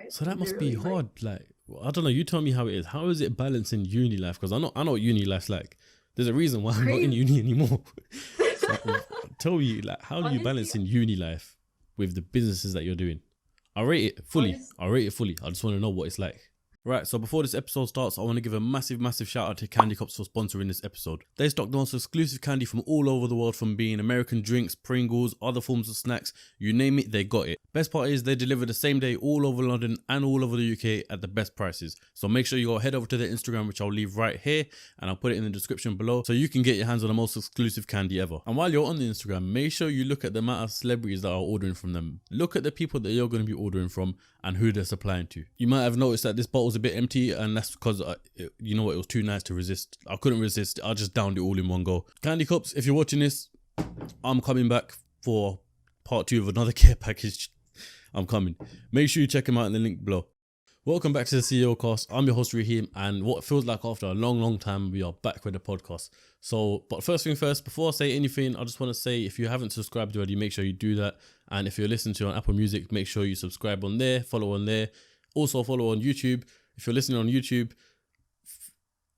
So that must be Literally, like, hard. Like, I don't know. You tell me how it is. How is it balancing uni life? Because I know what uni life's like. There's a reason why I'm not in crazy. uni anymore. So tell me, like, how do you Honestly, balance in uni life with the businesses that you're doing? I rate it fully. honest. I rate it fully. I just want to know what it's like. Right, so before this episode starts, I want to give a massive shout out to Candy Cups for sponsoring this episode. They stock the most exclusive candy from all over the world, from being American drinks, Pringles, other forms of snacks, you name it, they got it. Best part is they deliver the same day all over London and all over the UK at the best prices. So make sure you go head over to their Instagram, which I'll leave right here, and I'll put it in the description below, so you can get your hands on the most exclusive candy ever. And while you're on the Instagram, make sure you look at the amount of celebrities that are ordering from them. Look at the people that you're going to be ordering from and who they're supplying to. You might have noticed that this bottle's a bit empty, and that's because, you know what, it was too nice to resist. I couldn't resist. I just downed it all in one go. Candy Cups, if you're watching this, I'm coming back for part 2 of another care package. I'm coming. Make sure you check them out in the link below. Welcome back to the Ceocast. I'm your host Raheem, and what feels like after a long time, we are back with the podcast. So, but first thing first, before I say anything, I just want to say, if you haven't subscribed already, make sure you do that. And if you're listening to it on Apple Music, make sure you subscribe on there, follow on there. Also follow on YouTube. If you're listening on YouTube,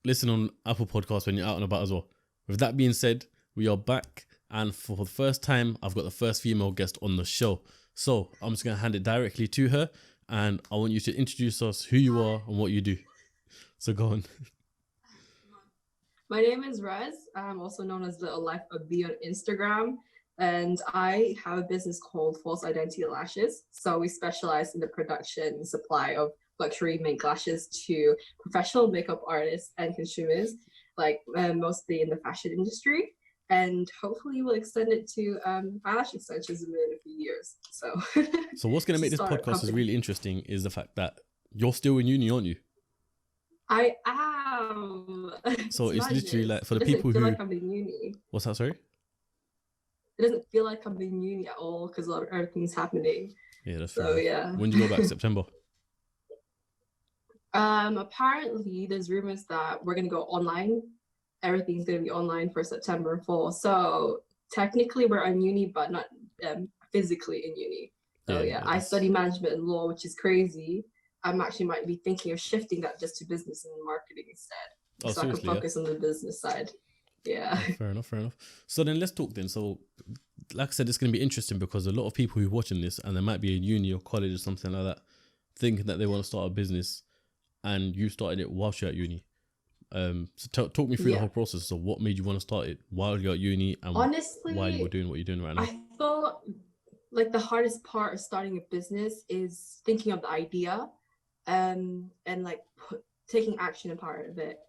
listen on Apple Podcasts when you're out and about as well. With that being said, we are back, and for the first time, I've got the first female guest on the show. So I'm just going to hand it directly to her, and I want you to introduce us, who you are and what you do. So go on. My name is Rez. I'm also known as Little Life of B on Instagram. And I have a business called False Identity Lashes. So we specialize in the production and supply of luxury mink lashes to professional makeup artists and consumers, like mostly in the fashion industry. And hopefully we'll extend it to eyelash extensions in a few years. So what's going to make this podcast is really interesting is the fact that you're still in uni, aren't you? I am. So it's literally like, for the people who... like I'm in uni. What's that, sorry? It doesn't feel like I'm in uni at all because everything's happening. Yeah, that's so fair. Yeah. When do you go back? September? Apparently there's rumors that we're gonna go online. Everything's gonna be online for September fall. So technically we're in uni, but not physically in uni. So yeah, I study management and law, which is crazy. I'm actually might be thinking of shifting that just to business and marketing instead. So I can focus on the business side. Yeah. Fair enough. So then let's talk then. So like I said, it's going to be interesting because a lot of people who are watching this, and they might be in uni or college or something like that, thinking that they want to start a business, and you started it whilst you're at uni. So talk me through the whole process of what made you want to start it while you're at uni, and honestly, while you were doing what you're doing right now. I thought like the hardest part of starting a business is thinking of the idea and like taking action in part of it.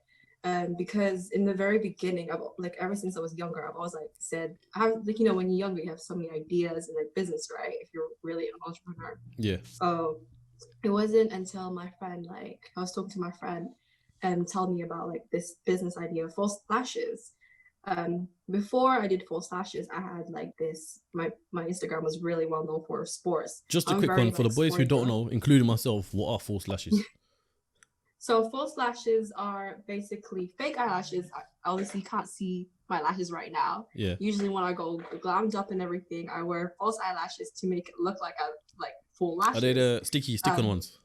Because in the very beginning, I've like ever since I was younger, I've always like said, like, you know, when you're younger, you have so many ideas in like business, right? If you're really an entrepreneur. Yeah. So it wasn't until my friend, like I was talking to my friend and tell me about like this business idea of false lashes. Before I did false lashes, I had like this, my Instagram was really well known for sports. Just a quick one for the boys who don't know, including myself, what are false lashes? So false lashes are basically fake eyelashes. Obviously, you can't see my lashes right now. Yeah. Usually, when I go glammed up and everything, I wear false eyelashes to make it look like full lashes. Are they the stick-on ones?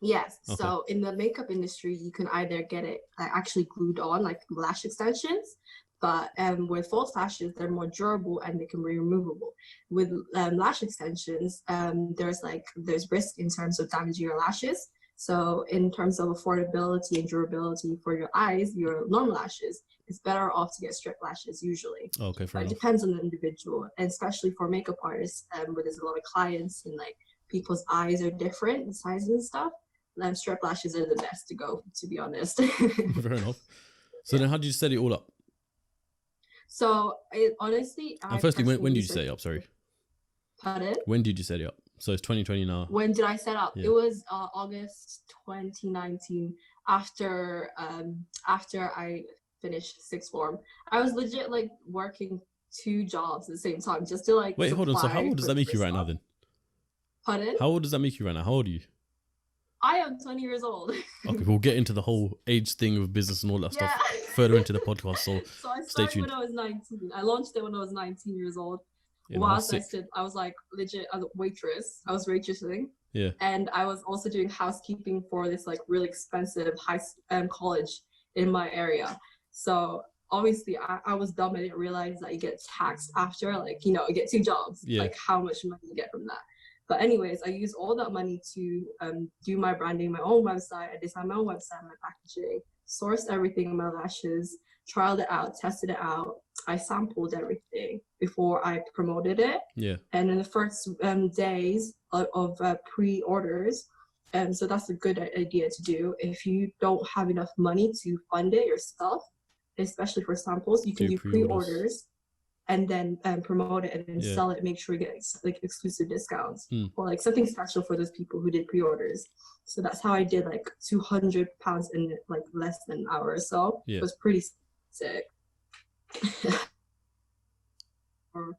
Yes. Okay. So in the makeup industry, you can either get it actually glued on, like lash extensions. But with false lashes, they're more durable and they can be removable. With lash extensions, there's risk in terms of damaging your lashes. So in terms of affordability and durability for your eyes, your normal lashes, it's better off to get strip lashes usually. Okay, fair enough. It depends on the individual, and especially for makeup artists, where there's a lot of clients and like people's eyes are different in sizes and stuff. Strip lashes are the best to go, to be honest. Fair enough. So then how did you set it all up? So honestly, and firstly, when did you set it up? Sorry. Pardon? When did you set it up? So it's 2020 now. When did I set up? Yeah. It was August 2019. After I finished sixth form, I was legit like working 2 jobs at the same time just to like. Wait, hold on. So how old does that make you right now then? Pardon? How old does that make you right now? How old are you? I am 20 years old. Okay, we'll get into the whole age thing with business and all that stuff further into the podcast. So I started when I was 19. I launched it when I was 19 years old. Yeah, whilst I was like legit a waitress. I was waitressing. Yeah. And I was also doing housekeeping for this like really expensive college in my area. So obviously I was dumb. I didn't realize that you get taxed after, like, you get 2 jobs, like how much money you get from that. But anyways, I used all that money to do my branding, my own website. I designed my own website, my packaging, sourced everything, my lashes, trialed it out, tested it out. I sampled everything before I promoted it. Yeah. And in the first days of pre-orders, so that's a good idea to do. If you don't have enough money to fund it yourself, especially for samples, you can do pre-orders and then promote it and then sell it, make sure you get like exclusive discounts or like something special for those people who did pre-orders. So that's how I did like £200 in like less than an hour or so. It was pretty sick. Or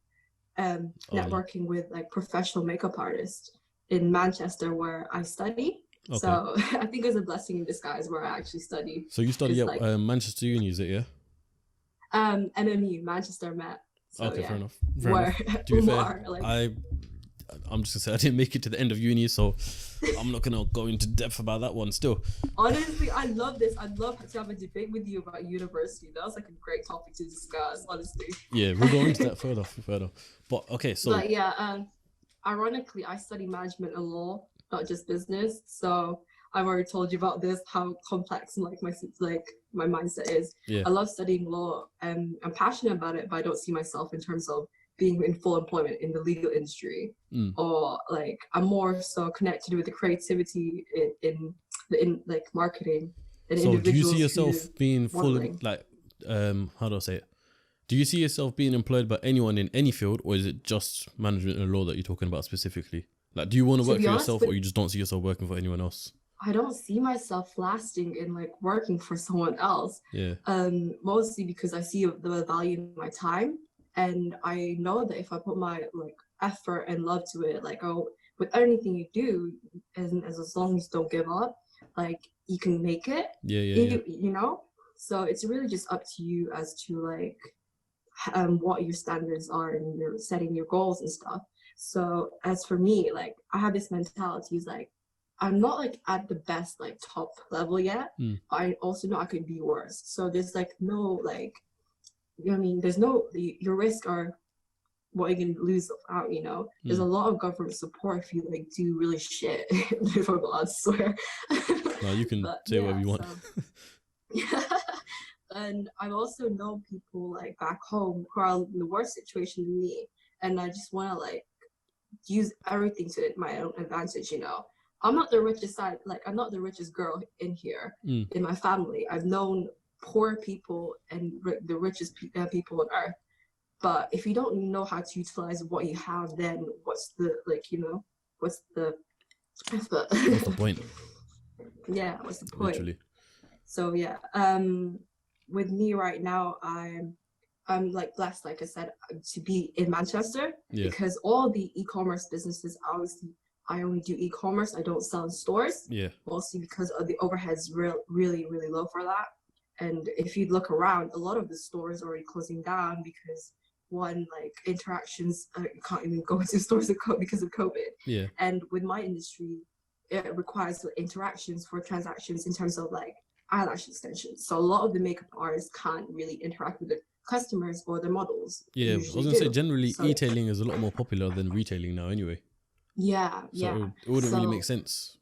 networking with like professional makeup artists in Manchester where I study. So I think it's a blessing in disguise where I actually study. So you study at Manchester Uni, is it? Yeah. MMU, Manchester Met. So, fair enough. To be fair, I'm just gonna say I didn't make it to the end of uni, so I'm not gonna go into depth about that one. Still, honestly, I love this. I'd love to have a debate with you about university. That was like a great topic to discuss. Honestly. Yeah, we'll go into that further. But okay, so. But yeah, ironically, I study management and law, not just business. So I've already told you about this, how complex and like my mindset is. Yeah. I love studying law and I'm passionate about it, but I don't see myself in terms of being in full employment in the legal industry, or like I'm more so connected with the creativity in like marketing. And so do you see yourself being full like how do I say it? Do you see yourself being employed by anyone in any field, or is it just management and law that you're talking about specifically? Like, do you want to work for yourself, or you just don't see yourself working for anyone else? I don't see myself lasting in like working for someone else. Yeah. Mostly because I see the value in my time, and I know that if I put my like effort and love to it, like with anything you do, and as long as you don't give up, like you can make it. You know. So it's really just up to you as to like what your standards are, and you're setting your goals and stuff. So as for me, like I have this mentality is like, I'm not like at the best like top level yet. I also know I could be worse. So there's like no like, I mean, there's no, your risk are what you can lose out, There's a lot of government support if you like do really shit. If I'm allowed to swear. No, you can say whatever you want. And I also know people like back home who are in the worst situation than me. And I just want to like use everything to my own advantage, I'm not the richest side, like I'm not the richest girl in here in my family. I've known poor people and the richest people on earth. But if you don't know how to utilize what you have, then what's the what's the point? Yeah, what's the point? Literally. So yeah, with me right now, I'm like blessed, like I said, to be in Manchester because all the e-commerce businesses, obviously, I only do e-commerce. I don't sell in stores. Yeah. Mostly because of the overhead's really, really low for that. And if you look around, a lot of the stores are already closing down because one, like interactions, you can't even go into stores because of COVID. Yeah. And with my industry, it requires interactions for transactions in terms of like eyelash extensions. So a lot of the makeup artists can't really interact with the customers or the models. Yeah, I was gonna say generally e-tailing is a lot more popular than retailing now anyway. Yeah, so it wouldn't really make sense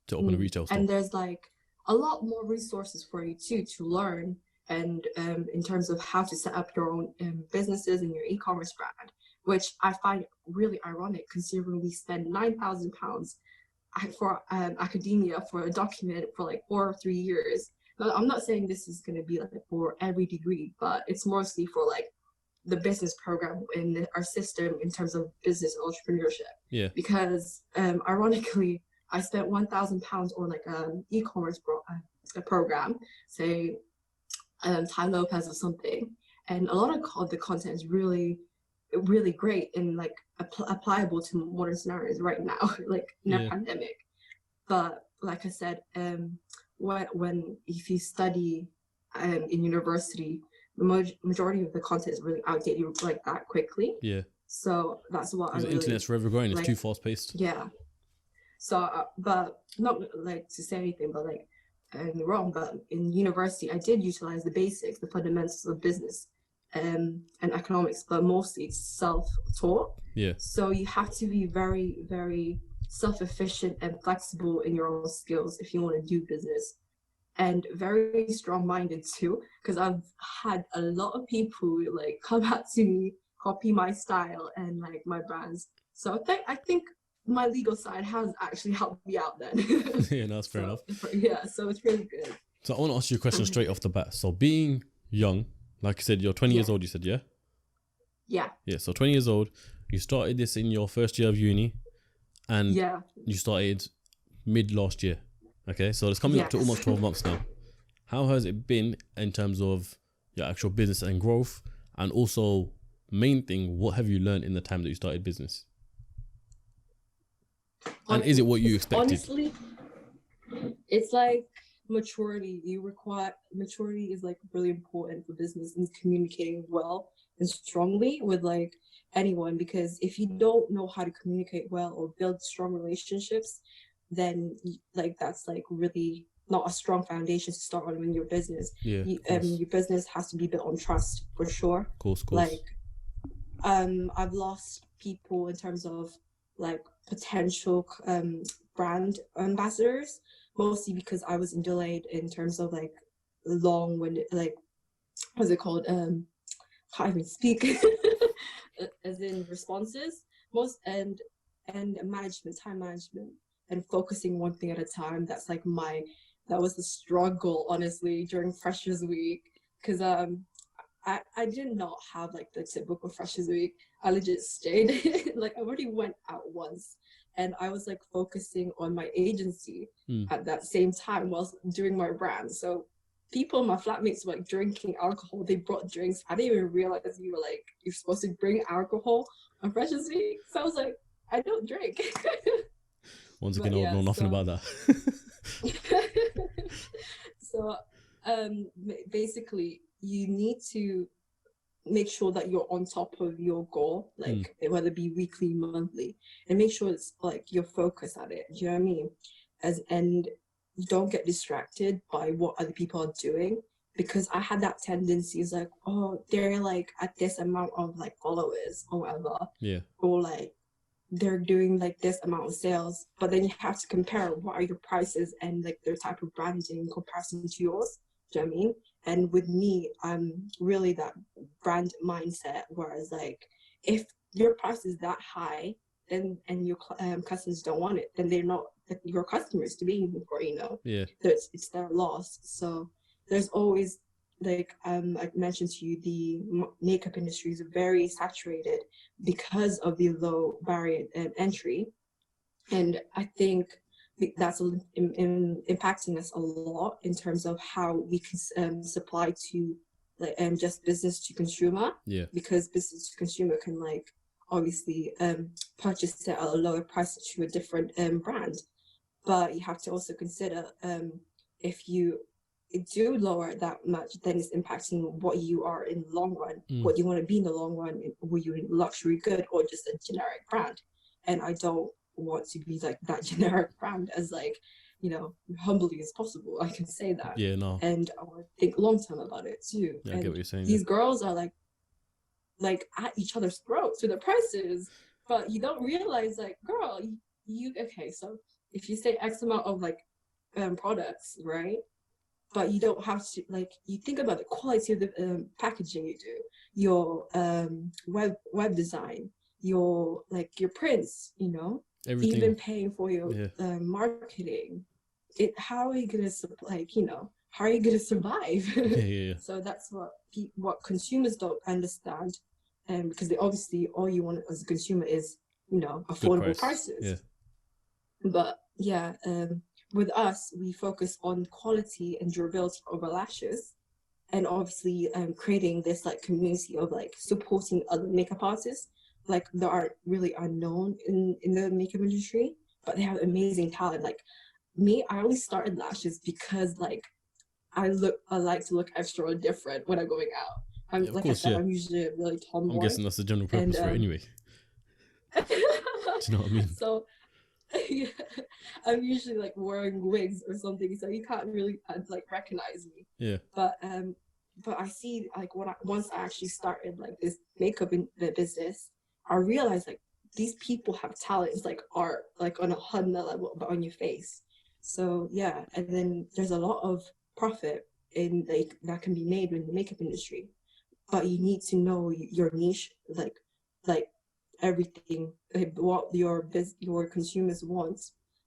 to open a retail store. And there's like a lot more resources for you too to learn, and in terms of how to set up your own businesses and your e-commerce brand, which I find really ironic considering we spend £9,000 for academia for a document for like 4 or 3 years. Now, I'm not saying this is going to be like for every degree, but it's mostly for like the business program in our system in terms of business entrepreneurship. Yeah. Because ironically, I spent £1,000 on like an e-commerce program, say Time Lopez or something, and a lot of the content is really, really great and like applicable to modern scenarios right now, like in a pandemic. But like I said, if you study in university, the majority of the content is really outdated like that quickly. Yeah. So that's what the internet's forever growing. It's too fast paced. Yeah. So, but not like to say anything, but like wrong. But in university, I did utilize the basics, the fundamentals of business, and economics, but mostly it's self-taught. Yeah. So you have to be very, very self-efficient and flexible in your own skills if you want to do business, and very strong-minded too. Because I've had a lot of people like come out to me, copy my style and like my brands. So I think my legal side has actually helped me out then. Yeah, no, that's fair enough. Yeah, so it's really good. So I want to ask you a question straight off the bat. So being young, like you said, you're 20 years old, you said, yeah? Yeah. Yeah, so 20 years old, you started this in your first year of uni, and you started mid last year. Okay, so it's coming up to almost 12 months now. How has it been in terms of your actual business and growth? And also, main thing, what have you learned in the time that you started business? And is it what you expected? Honestly, it's like maturity. Maturity is like really important for business and communicating well and strongly with like anyone, because if you don't know how to communicate well or build strong relationships, then like that's like really not a strong foundation to start on in your business. Your business has to be built on trust for sure. Of course. Like I've lost people in terms of like potential brand ambassadors, mostly because I was delayed in terms of like long-winded, like what's it called, can't even speak as in responses, and time management and focusing one thing at a time. That's like that was the struggle, honestly, during Freshers Week, because I did not have like the typical Freshers Week. I legit stayed like I already went out once, and I was like focusing on my agency at that same time whilst doing my brand. So people, my flatmates, were like drinking alcohol. They brought drinks. I didn't even realize you're supposed to bring alcohol on Freshers Week. So I was like, I don't drink. Once again, I don't know nothing about that. So basically, you need to make sure that you're on top of your goal, like whether it be weekly, monthly, and make sure it's like you're focused at it. Do you know what I mean? And don't get distracted by what other people are doing, because I had that tendency. It's like, oh, they're like at this amount of like followers or whatever, or like they're doing like this amount of sales, but then you have to compare what are your prices and like their type of branding in comparison to yours. Do you know what I mean? And with me, I'm really that brand mindset, whereas like if your price is that high, then and your customers don't want it, then they're not your customers to be for, so it's their loss. So there's always like I mentioned to you, the makeup industry is very saturated because of the low barrier entry, and I think that's impacting us a lot in terms of how we can supply to like just business to consumer. Because business to consumer can like obviously purchase it at a lower price to a different brand, but you have to also consider if you do lower that much, then it's impacting what you are in the long run, what you want to be in the long run. Were you in luxury good or just a generic brand? And I don't want to be like that generic brand, as like, you know, humbly as possible. I can say that. And I want to think long term about it too. I get what you're saying. These girls are like at each other's throats with the prices, but you don't realize like, girl, you okay, so if you say X amount of like products, right? But you don't have to, like, you think about the quality of the packaging you do, your web design, your prints, you know, everything. Even paying for your marketing. How are you gonna how are you gonna survive? So that's what consumers don't understand, because they obviously all you want as a consumer is, you know, affordable prices. But with us, we focus on quality and durability of our lashes, and obviously creating this like community of like supporting other makeup artists like that are really unknown in the makeup industry, but they have amazing talent. Like me, I only started lashes because like I like to look extra or different when I'm going out. I'm I'm usually a really tomboy. I'm guessing that's the general purpose for it anyway. Do you know what I mean? So Yeah, I'm usually like wearing wigs or something, so you can't really like recognize me. Yeah. But I see like once I actually started like this makeup in the business, I realized like these people have talents like art, like on a hundred level, but on your face. So yeah, and then there's a lot of profit in like that can be made in the makeup industry, but you need to know your niche, like everything, like what your consumers want,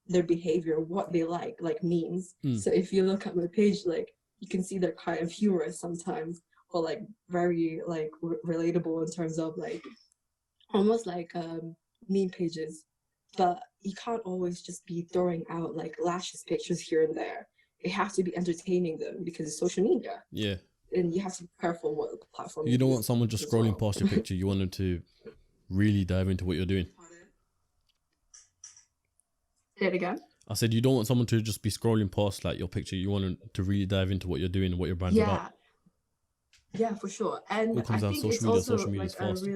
their behavior, what they like memes. So if you look at my page, like you can see they're kind of humorous sometimes, or like very like relatable in terms of like almost like meme pages. But you can't always just be throwing out like lashes pictures here and there. It has to be entertaining them because it's social media. Yeah. And you have to be careful what platform You don't want someone just scrolling well. past your picture. You want them to really dive into what you're doing. Say it again. I said you don't want someone to just be scrolling past like your picture. You want them to really dive into what you're doing and what your brand's about. Yeah, for sure. And comes I down think social it's media. also Social media is like fast.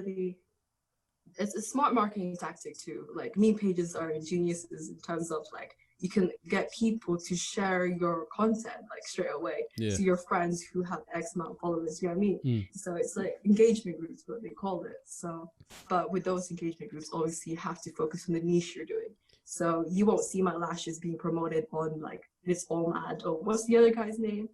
it's a smart marketing tactic too. Like meme pages are geniuses in terms of like you can get people to share your content like straight away to your friends who have X amount of followers, you know what I mean? So it's like engagement groups, what they call it. So, but with those engagement groups, obviously you have to focus on the niche you're doing. So you won't see my lashes being promoted on like this all ad or what's the other guy's name?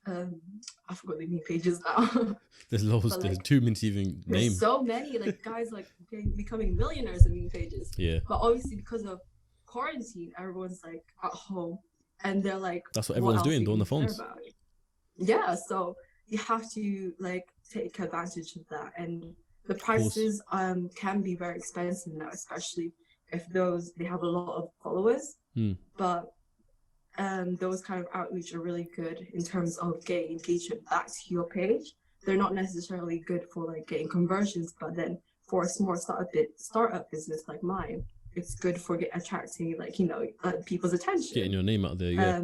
I forgot the meme pages now. There's loads. But, There's like, too many to even name. There's so many like guys like becoming millionaires in meme pages. Yeah. But obviously because of quarantine, everyone's like at home and they're like, that's what everyone's doing. They're on the care phones. about? Yeah, so you have to like take advantage of that, and the prices can be very expensive now, especially if they have a lot of followers. But those kind of outreach are really good in terms of getting engagement back to your page. They're not necessarily good for like getting conversions, but then for a small startup business like mine, it's good for attracting like people's attention, getting your name out there. Yeah.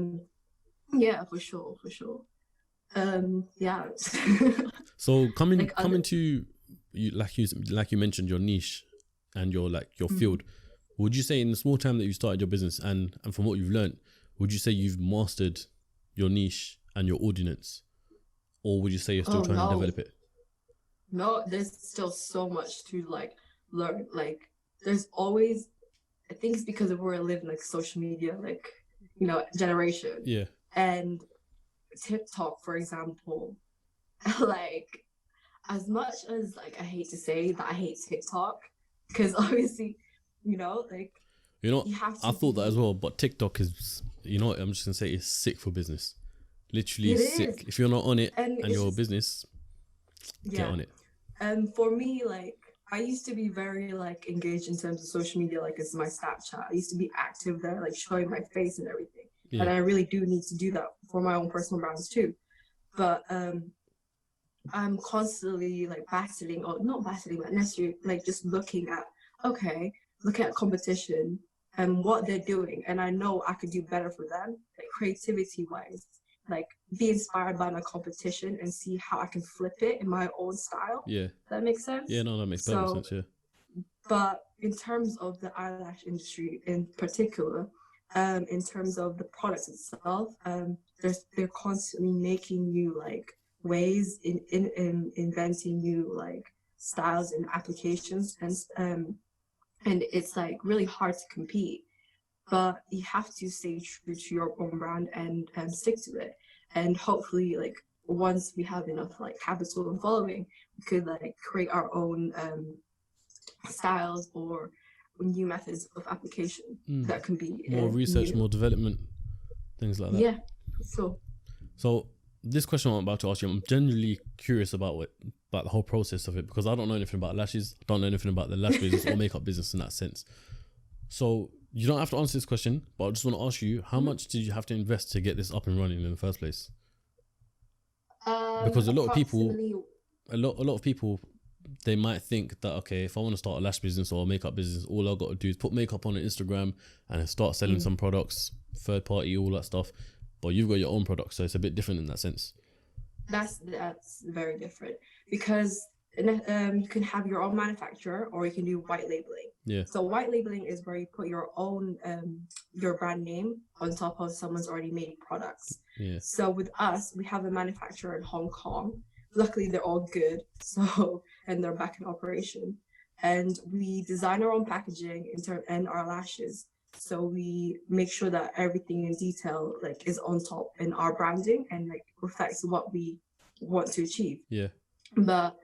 Yeah, for sure. Yeah. So coming to you, like you mentioned, your niche and your field. Would you say in the small time that you started your business and from what you've learned, would you say you've mastered your niche and your audience, or would you say you're still trying to develop it? No, there's still so much to like learn. Like there's always, I think it's because we're living like social media, like generation. Yeah. And TikTok, for example, like as much as like I hate to say that I hate TikTok, because obviously, like I thought that as well, but TikTok is, I'm just gonna say it's sick for business. Literally sick. If you're not on it and you're a business, get on it. For me, like I used to be very like engaged in terms of social media, like it's my Snapchat. I used to be active there, like showing my face and everything. Yeah. And I really do need to do that for my own personal brands too. But I'm constantly like battling, or not battling, but necessarily like just looking at competition and what they're doing. And I know I could do better for them, like creativity wise, like be inspired by my competition and see how I can flip it in my own style. Yeah. That makes sense? Yeah, no, that makes perfect sense, yeah. But in terms of the eyelash industry in particular, in terms of the products itself, they're constantly making new like ways in inventing new like styles and applications, and it's like really hard to compete. But you have to stay true to your own brand and stick to it. And hopefully, like once we have enough like capital and following, we could like create our own styles or new methods of application that can be more research, more development, things like that. Yeah, so this question I'm about to ask you, I'm genuinely curious about the whole process of it, because I don't know anything about lashes, I don't know anything about the lash business or makeup business in that sense. So you don't have to answer this question, but I just want to ask you, how much did you have to invest to get this up and running in the first place? Because a lot of people, they might think that, okay, if I want to start a lash business or a makeup business, all I've got to do is put makeup on Instagram and start selling some products, third party, all that stuff. But you've got your own products, so it's a bit different in that sense. That's very different, because you can have your own manufacturer, or you can do white labeling. Yeah. So white labeling is where you put your own your brand name on top of someone's already made products. Yeah. So with us, we have a manufacturer in Hong Kong. Luckily, they're all good. So, and they're back in operation. And we design our own packaging and our lashes. So we make sure that everything in detail like is on top in our branding and like reflects what we want to achieve. Yeah. But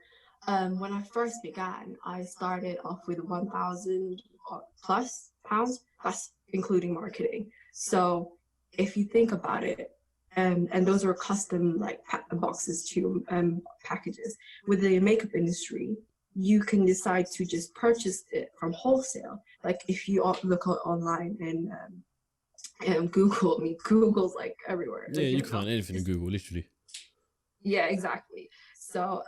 when I first began, I started off with 1,000 plus pounds. That's including marketing. So if you think about it, and those are custom like boxes to packages. With the makeup industry, you can decide to just purchase it from wholesale. Like if you look online and Google, I mean, Google's like everywhere. Yeah, like, you can find anything in Google, literally. Yeah, exactly. So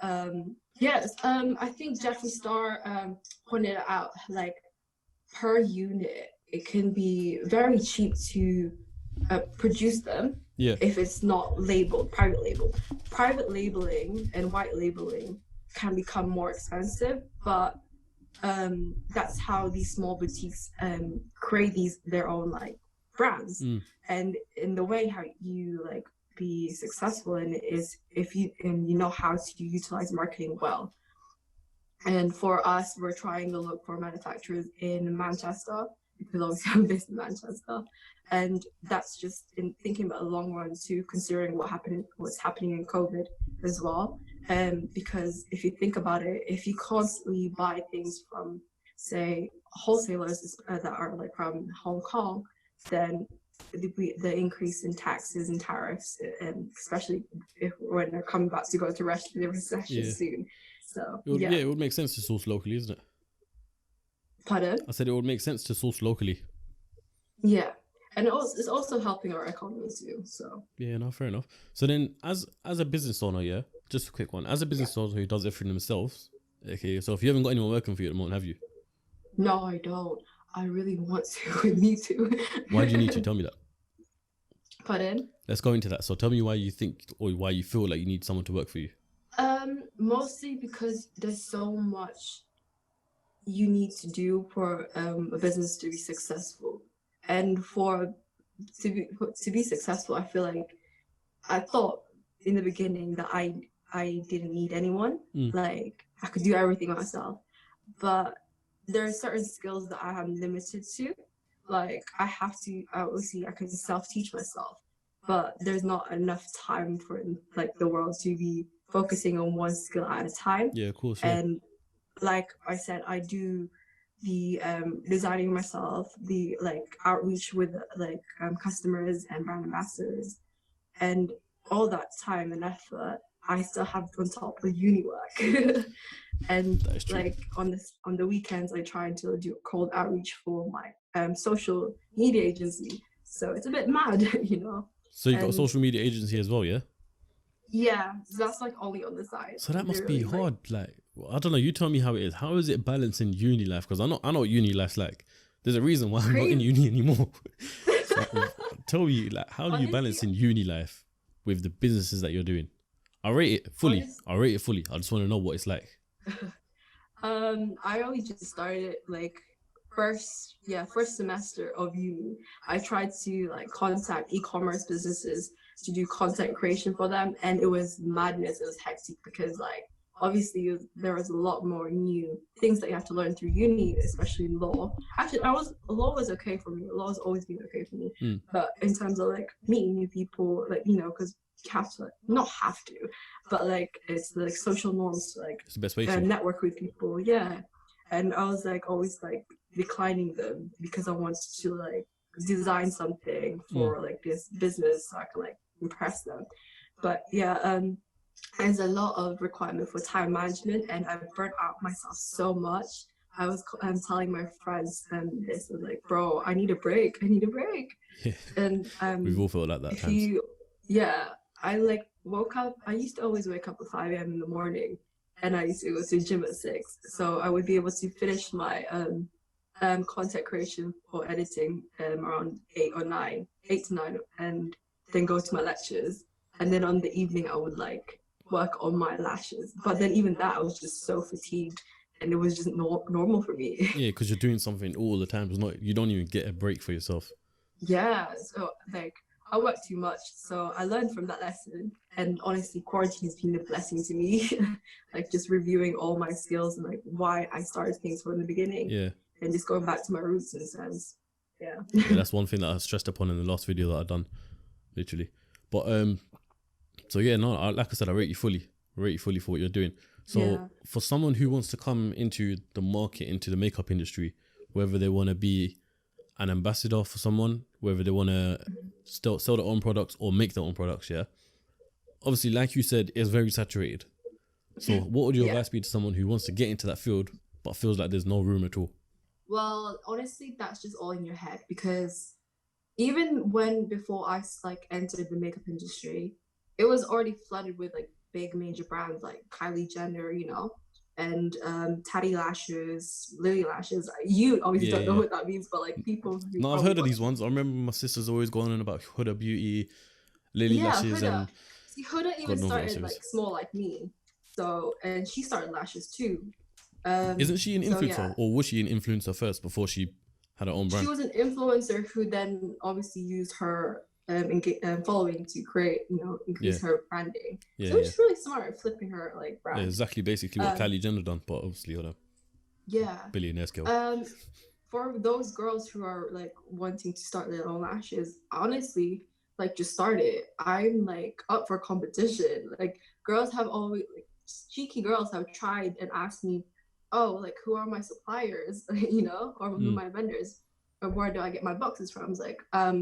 yes, I think Jeffree Star pointed out like per unit, it can be very cheap to produce them. Yeah. If it's not labeled, private label. Private labeling and white labeling can become more expensive, but that's how these small boutiques create their own like brands. And in the way how you like be successful in it is if you know how to utilize marketing well. And for us, we're trying to look for manufacturers in Manchester, because obviously I'm based in Manchester. And that's just in thinking about the long run too, considering what's happening in COVID as well. Because if you think about it, if you constantly buy things from, say, wholesalers that are like from Hong Kong, then the increase in taxes and tariffs, and especially when they're coming back to go to recession soon. So it would make sense to source locally, isn't it? Pardon? I said it would make sense to source locally. Yeah. And it's also helping our economy too. So yeah, no, fair enough. So then, as a business owner, yeah, just a quick one. As a business owner who does everything themselves, okay. So if you haven't got anyone working for you at the moment, have you? No, I don't. I really want to. I need to. Why do you need to? Tell me that. Pardon? Let's go into that. So tell me why you think or why you feel like you need someone to work for you. Mostly because there's so much you need to do for a business to be successful. And to be successful, I feel like I thought in the beginning that I didn't need anyone. Like I could do everything myself. But there are certain skills that I am limited to. Like I have to obviously I can self-teach myself, but there's not enough time for like the world to be focusing on one skill at a time. Yeah, of course. Yeah. And like I said, I do the designing myself, the like outreach with like customers and brand ambassadors, and all that time and effort I still have on top of uni work. And like on the weekends I try to do cold outreach for my social media agency. So it's a bit mad, you know. So you've got a social media agency as well, yeah? Yeah, that's like only on the side. So that must be hard. Like, I don't know. You tell me how it is. How is it balancing uni life? Because I know what uni life's like. There's a reason why I'm not in uni anymore. So, tell me, like, how do you balance in uni life with the businesses that you're doing? I rate it fully. I just want to know what it's like. I only just started like first semester of uni. I tried to like contact e-commerce businesses to do content creation for them, and it was madness. It was hectic because like obviously there was a lot more new things that you have to learn through uni, especially law. Actually, law was okay for me. Law has always been okay for me. But in terms of like meeting new people, like, you know, because you have to, like, not have to, but like it's like social norms to like it's the best way to network with people. Yeah. And I was like always like declining them because I wanted to like design something for like this business so I can like impress them. But yeah, there's a lot of requirement for time management, and I burnt out myself so much. I was telling my friends this, I was like, bro, I need a break. Yeah. And we've all felt like that times. I like woke up. I used to always wake up at 5 a.m. in the morning, and I used to go to the gym at 6. So I would be able to finish my content creation or editing around 8 to 9, and then go to my lectures. And then on the evening, I would like work on my lashes. But then even that, I was just so fatigued, and it was just normal for me. Yeah, because you're doing something all the time. It's not, you don't even get a break for yourself. Yeah, so like I work too much, so I learned from that lesson. And honestly, quarantine has been a blessing to me. Like just reviewing all my skills and like why I started things from the beginning. Yeah. And just going back to my roots in a sense. Yeah. Yeah, that's one thing that I stressed upon in the last video that I done, literally. But so yeah, no, like I said, I rate you fully for what you're doing. So for someone who wants to come into the market, into the makeup industry, whether they want to be an ambassador for someone, whether they want to still sell their own products or make their own products, yeah. Obviously, like you said, it's very saturated. So what would your advice be to someone who wants to get into that field but feels like there's no room at all? Well, honestly, that's just all in your head, because even before I like entered the makeup industry, it was already flooded with like big major brands like Kylie Jenner, and Teddy Lashes, Lily Lashes. You obviously don't know what that means, but like people who No, I've heard of these ones. I remember my sister's always going on about Huda Beauty, Lily Lashes, Huda. and see, Huda even started like small like me, so and she started lashes too. Isn't she an influencer, or was she an influencer first before she had her own brand? She was an influencer who then obviously used her following to create, increase her branding. So it was really smart flipping her like brand. Yeah, exactly, basically what Kylie Jenner done, but obviously on a billionaire scale. For those girls who are like wanting to start their own lashes, honestly, like just start it. I'm like up for competition. Like girls have always, like cheeky girls have tried and asked me, oh, like who are my suppliers, or who are my vendors, or where do I get my boxes from? I was like,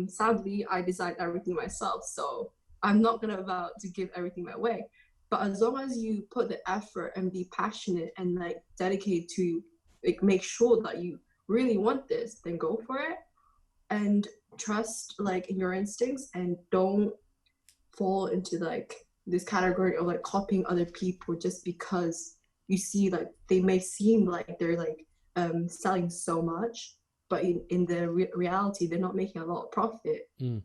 sadly, I design everything myself, so I'm not gonna about to give everything my way. But as long as you put the effort and be passionate and like dedicated to like make sure that you really want this, then go for it and trust like in your instincts and don't fall into like this category of like copying other people just because you see like they may seem like they're like selling so much, but in the reality they're not making a lot of profit, and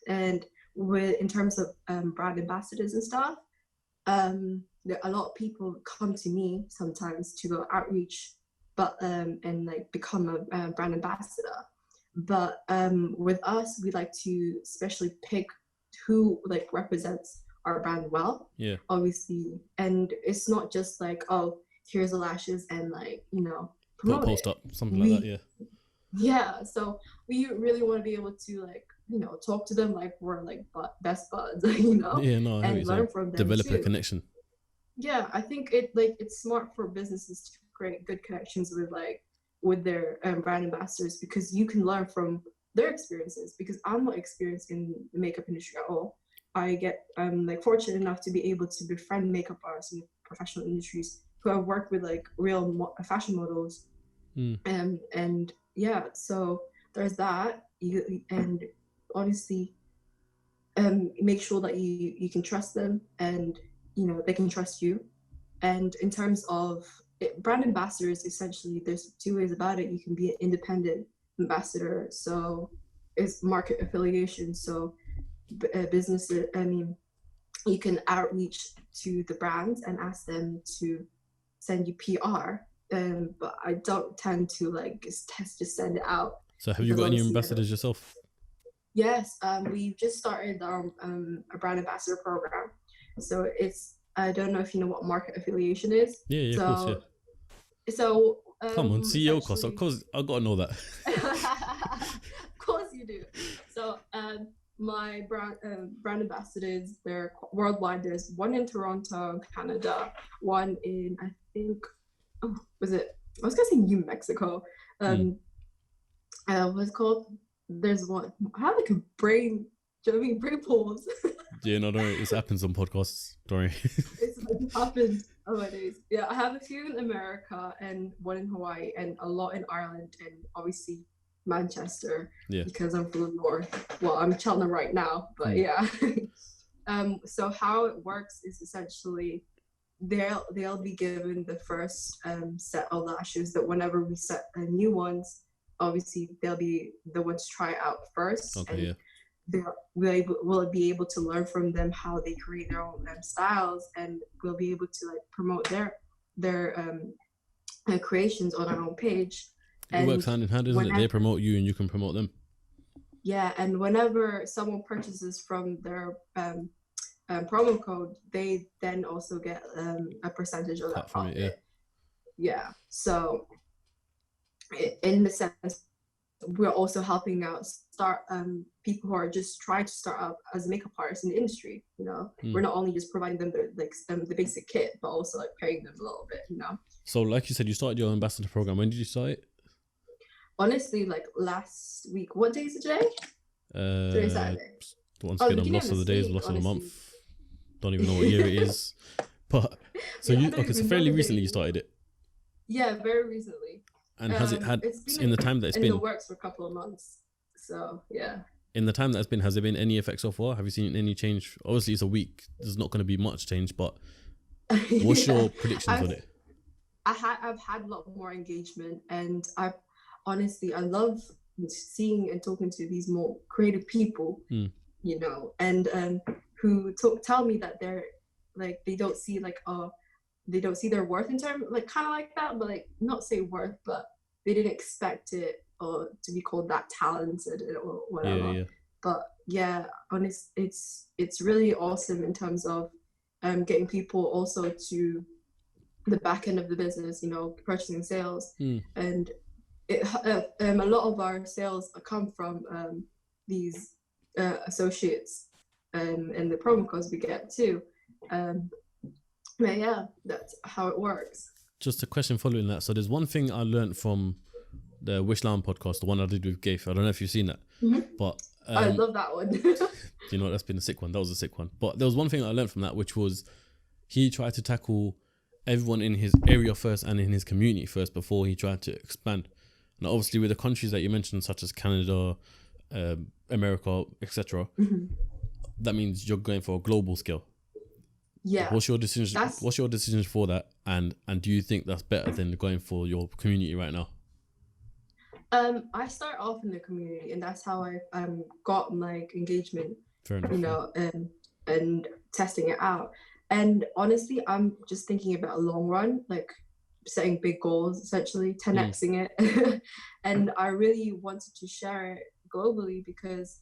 and with in terms of brand ambassadors and stuff, a lot of people come to me sometimes to go outreach, but and like become a brand ambassador. But with us, we like to especially pick who like represents our brand well. Yeah. Obviously, and it's not just like, oh, here's the lashes and like put a post up, something like that. Yeah. So we really want to be able to like talk to them like we're like best buds, and learn from them. Develop too. a connection. Yeah, I think it's smart for businesses to create good connections with their brand ambassadors, because you can learn from their experiences, because I'm not experienced in the makeup industry at all. I get like fortunate enough to be able to befriend makeup artists in professional industries who have worked with like real fashion models. And yeah, so there's that. And honestly, make sure that you can trust them, and they can trust you. And in terms of brand ambassadors, essentially there's two ways about it. You can be an independent ambassador, so it's market affiliation. So businesses, you can outreach to the brands and ask them to send you PR, but I don't tend to like just send it out. So have you got any ambassadors yourself? Yes, we've just started our a brand ambassador program. So it's, I don't know if you know what market affiliation is. Yeah, of course, yeah. So come on, Ceocast, of course I gotta know that. Of course you do. So my brand ambassadors, they're worldwide. There's one in Toronto, Canada, one in I think I was gonna say New Mexico. What's it called? There's one. I have like a brain. Do you know what I mean? Brain pause. Yeah, no, don't worry. It happens on podcasts. Don't worry. It's happened. Oh my days. Yeah, I have a few in America and one in Hawaii and a lot in Ireland and obviously Manchester. Yeah. Because I'm from the north. Well, I'm in Cheltenham right now, but yeah. So how it works is essentially they'll be given the first set of lashes, that whenever we set new ones, obviously they'll be the ones to try out first. Okay, we'll be able to learn from them how they create their own styles, and we'll be able to like promote their creations on our own page. It works hand in hand, isn't it? They promote you and you can promote them. Yeah, and whenever someone purchases from their promo code, they then also get a percentage of that profit. Yeah. So in the sense, we're also helping out people who are just trying to start up as makeup artists in the industry. You know, we're not only just providing them the basic kit, but also like paying them a little bit. You know. So, like you said, you started your ambassador program. When did you start it? Honestly, like last week. What day is it today? Today's Saturday. Once again, I'm lost of the days, lost of the month. Don't even know what year it is. But so so fairly recently you started it. Yeah, very recently. And has it had in the time that it's been in the works for a couple of months? So yeah. In the time that it's been, has there been any effect so far? Have you seen any change? Obviously, it's a week. There's not going to be much change, but what's your predictions on it? I've had a lot more engagement, and I love seeing and talking to these more creative people, you know, and who tell me that they're like they don't see their worth in terms like kind of like that, but like not say worth, but they didn't expect it or to be called that talented or whatever. Yeah. But yeah, it's really awesome in terms of getting people also to the back end of the business, you know, purchasing sales, and a lot of our sales come from these associates and the promo codes we get too. But yeah, that's how it works. Just a question following that. So there's one thing I learned from the Wishlam podcast, the one I did with Gafe. I don't know if you've seen that, but I love that one. You know, that's been a sick one. That was a sick one. But there was one thing I learned from that, which was he tried to tackle everyone in his area first and in his community first before he tried to expand. And obviously with the countries that you mentioned, such as Canada, America, etc., that means you're going for a global scale. Yeah. What's your decision? What's your decision for that? And do you think that's better than going for your community right now? I start off in the community, and that's how I got like engagement. Fair enough. You know, and testing it out. And honestly, I'm just thinking about a long run, like setting big goals, essentially 10xing it. And I really wanted to share it globally because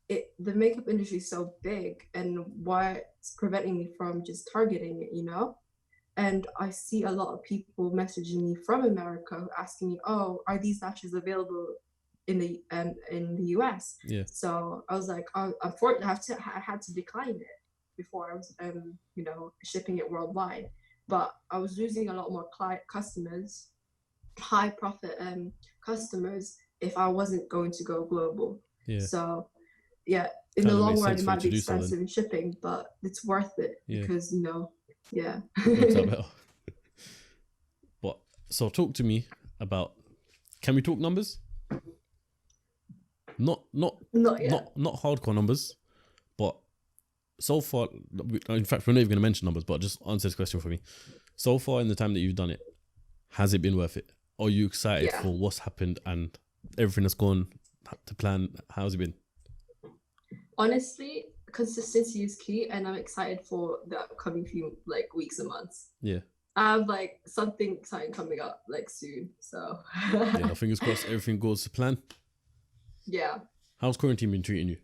the makeup industry is so big, and what's preventing me from just targeting it, you know? And I see a lot of people messaging me from America asking me, "Oh, are these lashes available in the US?" Yeah. So I was like, unfortunately, I had to decline it before I was you know, shipping it worldwide. But I was losing a lot more customers, high profit customers, if I wasn't going to go global. Yeah. So yeah, in the long run, it might be expensive in shipping, but it's worth it because, you know, yeah. But so talk to me about, can we talk numbers? Not hardcore numbers, but so far, in fact, we're not even going to mention numbers, but just answer this question for me. So far in the time that you've done it, has it been worth it? Are you excited for what's happened and everything that's gone to plan? How's it been? Honestly, consistency is key, and I'm excited for the upcoming few like weeks and months. Yeah. I have like something exciting coming up like soon, so yeah, fingers crossed everything goes to plan. Yeah. How's quarantine been treating you?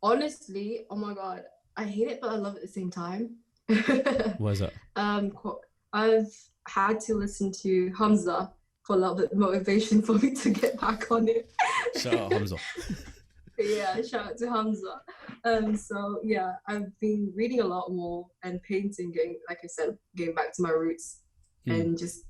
Honestly, oh my god, I hate it, but I love it at the same time. Why is that? I've had to listen to Hamza for a little bit of motivation for me to get back on it. Shout out Hamza. Yeah, shout out to Hamza. So yeah, I've been reading a lot more and painting, like I said, getting back to my roots, and just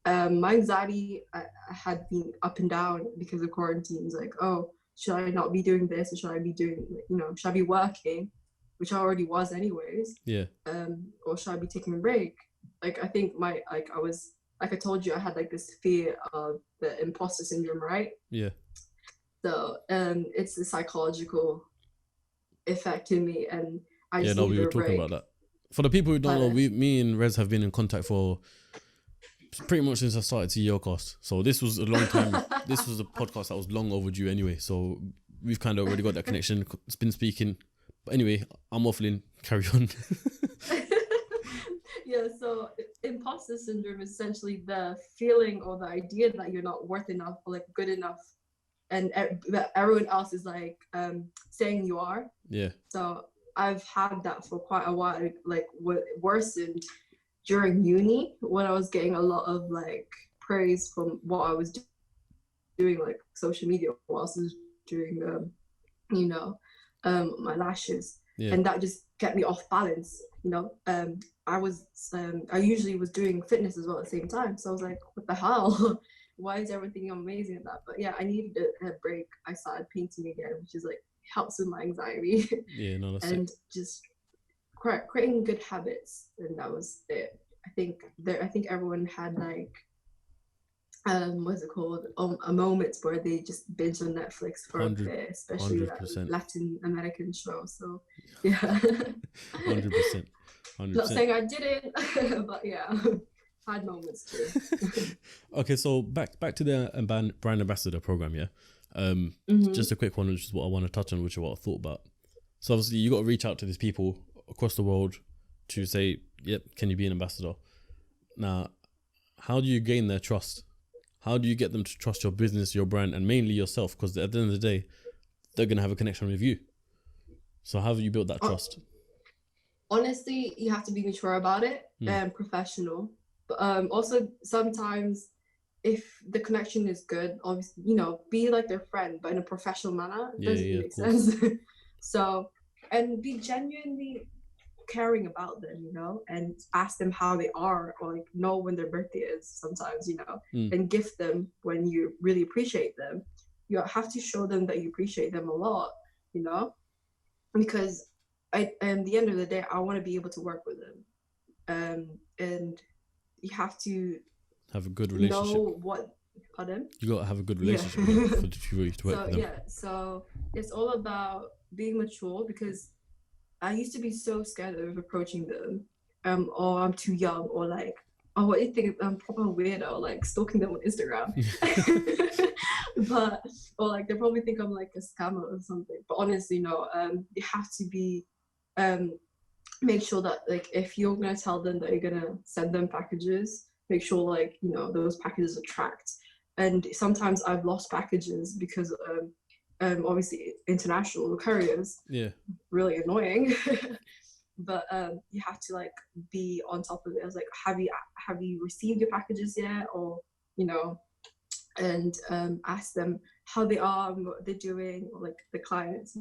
my anxiety had been up and down because of quarantine. It's like, oh, should I not be doing this, or should I be doing, you know, should I be working, which I already was anyways. Yeah. Or should I be taking a break? Like, I think I told you, I had like this fear of the imposter syndrome, right? Yeah. So it's the psychological effect in me, and I just we were talking about that. For the people who don't know, me and Rez have been in contact for pretty much since I started Ceocast. So this was a long time. This was a podcast that was long overdue anyway. So we've kind of already got that connection. It's been speaking. But anyway, I'm waffling. Carry on. Yeah, so imposter syndrome is essentially the feeling or the idea that you're not worth enough or like good enough, and that everyone else is like saying you are. Yeah. So I've had that for quite a while. Like what worsened during uni when I was getting a lot of like praise from what I was doing, like social media, whilst I was doing my lashes, and that just kept me off balance. I usually was doing fitness as well at the same time, so I was like, what the hell? Why is everyone thinking I'm amazing at that? But yeah, I needed a break. I started painting again, which is like helps with my anxiety. Yeah, no, that's and it. just creating good habits, and that was it. I think everyone had like what's it called, moments where they just binge on Netflix for a bit, especially that 100%. Latin American show. So yeah. 100%. Not saying I didn't, but yeah, had moments too. Okay, so back to the brand ambassador program, yeah. Just a quick one, which is what I want to touch on, which is what I thought about. So obviously you got to reach out to these people across the world to say, yep, can you be an ambassador? Now, how do you gain their trust? How do you get them to trust your business, your brand, and mainly yourself? Because at the end of the day, they're going to have a connection with you. So how have you built that trust? Honestly, you have to be mature about it and professional. But also sometimes if the connection is good, obviously, be like their friend, but in a professional manner. It doesn't make sense. So, and be genuinely caring about them, and ask them how they are, or like know when their birthday is sometimes, and gift them when you really appreciate them. You have to show them that you appreciate them a lot, because at the end of the day, I want to be able to work with them. And you have to have a good relationship. Know what, pardon? You got to have a good relationship with them for you to work with them. Yeah, so it's all about being mature, because I used to be so scared of approaching them, or I'm too young, or like, oh, what do you think? I'm probably weirdo, like stalking them on Instagram. Or like they probably think I'm like a scammer or something. But honestly, no. You have to be, make sure that like if you're gonna tell them that you're gonna send them packages, make sure like those packages are tracked. And sometimes I've lost packages because obviously international couriers, really annoying. But you have to like be on top of it. I was like, have you received your packages yet? Or and ask them how they are and what they're doing, or like the clients,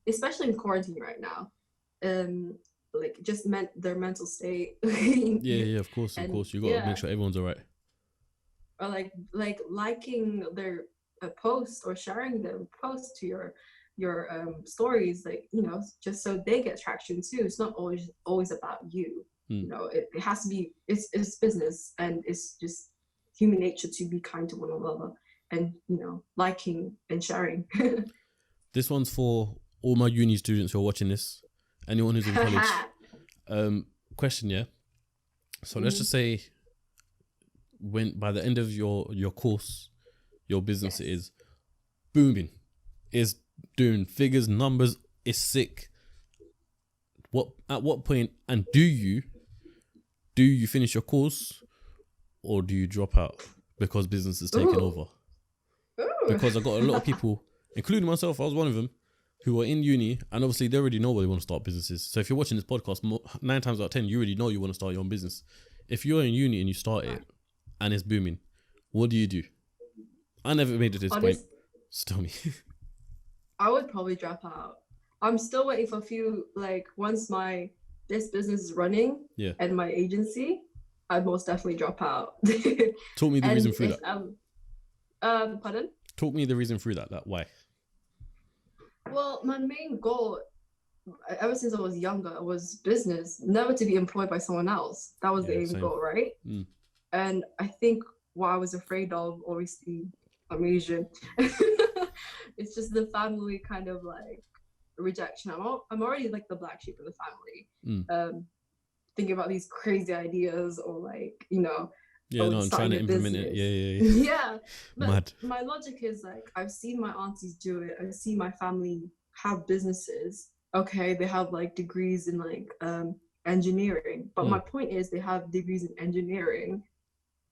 especially in quarantine right now, like just their mental state. yeah, of course, you got to make sure everyone's all right. Or like liking their post or sharing their post to your stories, like just so they get traction too. It's not always about you. It has to be, it's business, and it's just human nature to be kind to one another, and liking and sharing. This one's for all my uni students who are watching this, anyone who's in college. Question, yeah. So let's just say, when by the end of your course, your business is booming, is doing figures, numbers, is sick. At what point, and do you finish your course, or do you drop out because business is taking over? Because I got a lot of people, including myself, I was one of them, who are in uni, and obviously they already know where they want to start businesses. So if you're watching this podcast, 9 times out of 10, you already know you want to start your own business. If you're in uni and you start it and it's booming, what do you do? I never made it to this point. So tell me. I would probably drop out. I'm still waiting for a few, like once this business is running, and my agency, I'd most definitely drop out. Talk me the reason through that. Pardon? Talk me the reason through that. Why? Well, my main goal, ever since I was younger, was business, never to be employed by someone else. That was the aim goal, right? And I think what I was afraid of, obviously, I'm Asian. It's just the family kind of like rejection. I'm already like the black sheep of the family. Thinking about these crazy ideas, or like Yeah, no, I'm trying to implement it. Yeah. Yeah, but Mad. my logic is like I've seen my aunties do it. I've seen my family have businesses. Okay, they have like degrees in like engineering, but my point is they have degrees in engineering,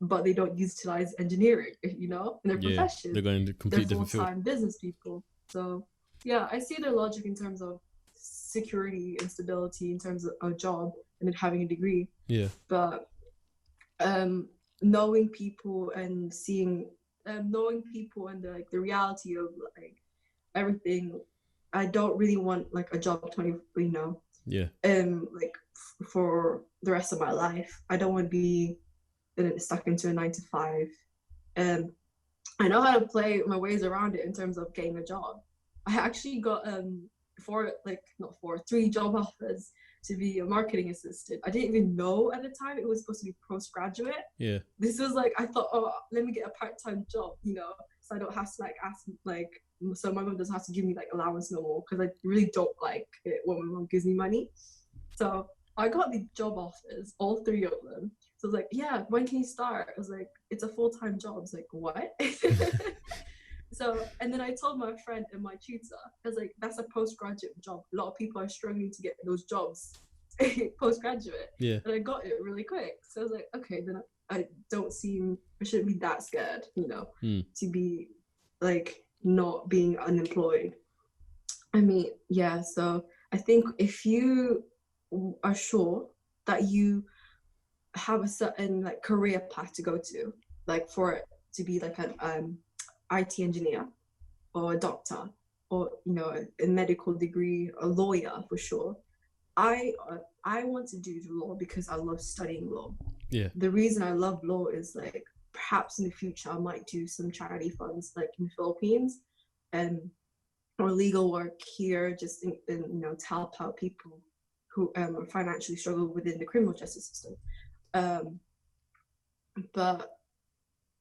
but they don't utilize engineering, in their profession. They're going to complete different field. Full-time business people. So yeah, I see their logic in terms of security and stability in terms of a job and then having a degree. Yeah. But knowing people and seeing knowing people and the reality of like everything, I don't really want like a job 20, Yeah. like for the rest of my life. I don't want to be stuck into a 9 to 5. I know how to play my ways around it in terms of getting a job. I actually got 3 job offers to be a marketing assistant. I didn't even know at the time it was supposed to be postgraduate. Yeah. This was like, I thought, oh, let me get a part-time job, so I don't have to like ask so my mom doesn't have to give me like allowance no more, because I really don't like it when my mom gives me money. So I got the job offers, all 3 of them. So I was like, yeah, when can you start? I was like, it's a full-time job. I was like, what? So, and then I told my friend and my tutor, I was like, that's a postgraduate job. A lot of people are struggling to get those jobs postgraduate. Yeah. And I got it really quick. So I was like, okay, then I shouldn't be that scared, to be like not being unemployed. I mean, yeah, so I think if you are sure that you have a certain like career path to go to, like for it to be like an IT engineer or a doctor or a medical degree, a lawyer for sure. I want to do law because I love studying law. Yeah. The reason I love law is like perhaps in the future I might do some charity funds like in the Philippines or legal work here, just in to help out people who financially struggle within the criminal justice system. But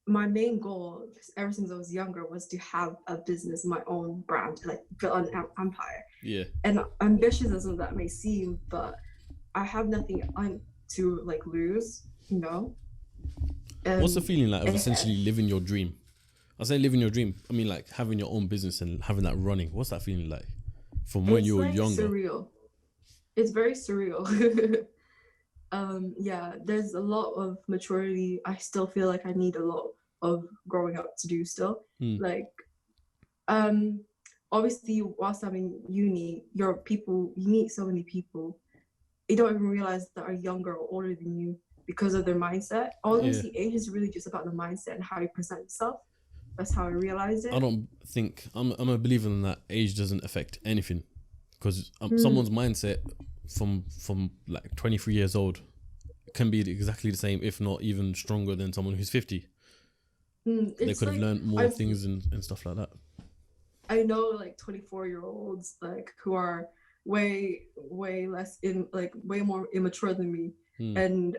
my main goal ever since I was younger was to have a business, my own brand, like build an empire. Yeah. And ambitious as that may seem, but I have nothing to like lose, What's the feeling like of essentially living your dream? I say living your dream, I mean like having your own business and having that running. What's that feeling like from when you were younger? Surreal. It's very surreal. Yeah, there's a lot of maturity. I still feel like I need a lot of growing up to do still. Like, obviously, whilst I'm in uni, you meet so many people. You don't even realize that are younger or older than you because of their mindset. Honestly, age is really just about the mindset and how you present yourself. That's how I realized it. I don't think I'm a believer in that age doesn't affect anything, because someone's mindset from like 23 years old can be exactly the same, if not even stronger than someone who's 50. They could have learned more things and stuff like that. I know like 24-year-olds like who are way less way more immature than me. And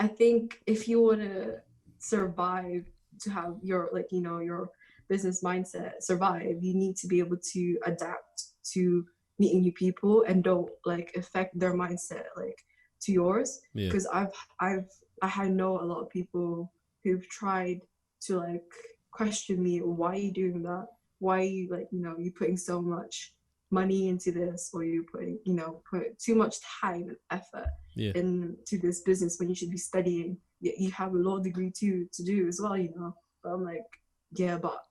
I think if you want to survive, to have your your business mindset survive, you need to be able to adapt to meeting new people and don't like affect their mindset like to yours. Because I know a lot of people who've tried to like question me, why are you doing that, why are you like you putting so much money into this, or you putting put too much time and effort into this business when you should be studying. You have a law degree to do as well, but I'm like, yeah, but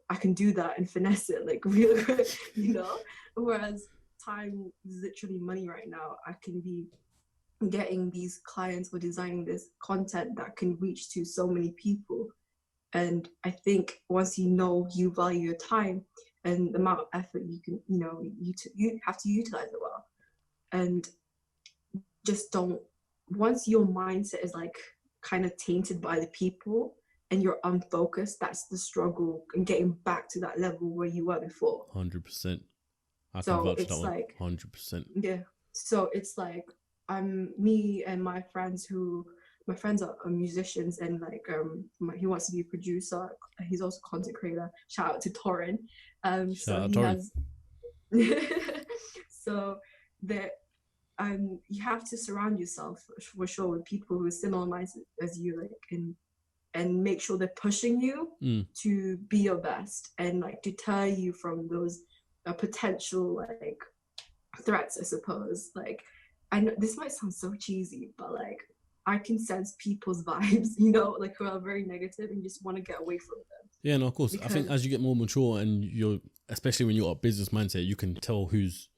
I can do that and finesse it like real good, whereas time is literally money right now. I can be getting these clients or designing this content that can reach to so many people. And I think once you value your time and the amount of effort you can, you have to utilize it well. And just don't, once your mindset is like kind of tainted by the people and you're unfocused, that's the struggle and getting back to that level where you were before. 100%. I can vouch that one. Like 100%. Yeah. So it's like me and my friends are musicians, and like he wants to be a producer. He's also a content creator. Shout out to Torrin. So that you have to surround yourself for sure with people who are similar mindset as you, like, and and make sure they're pushing you Mm. to be your best and like deter you from those potential like threats, I suppose. Like, I know this might sound so cheesy, but like I can sense people's vibes, you know, like who are very negative and just want to get away from them. Yeah, no, of course. Because, I think as you get more mature and you're, especially when you're a business mindset, you can tell who's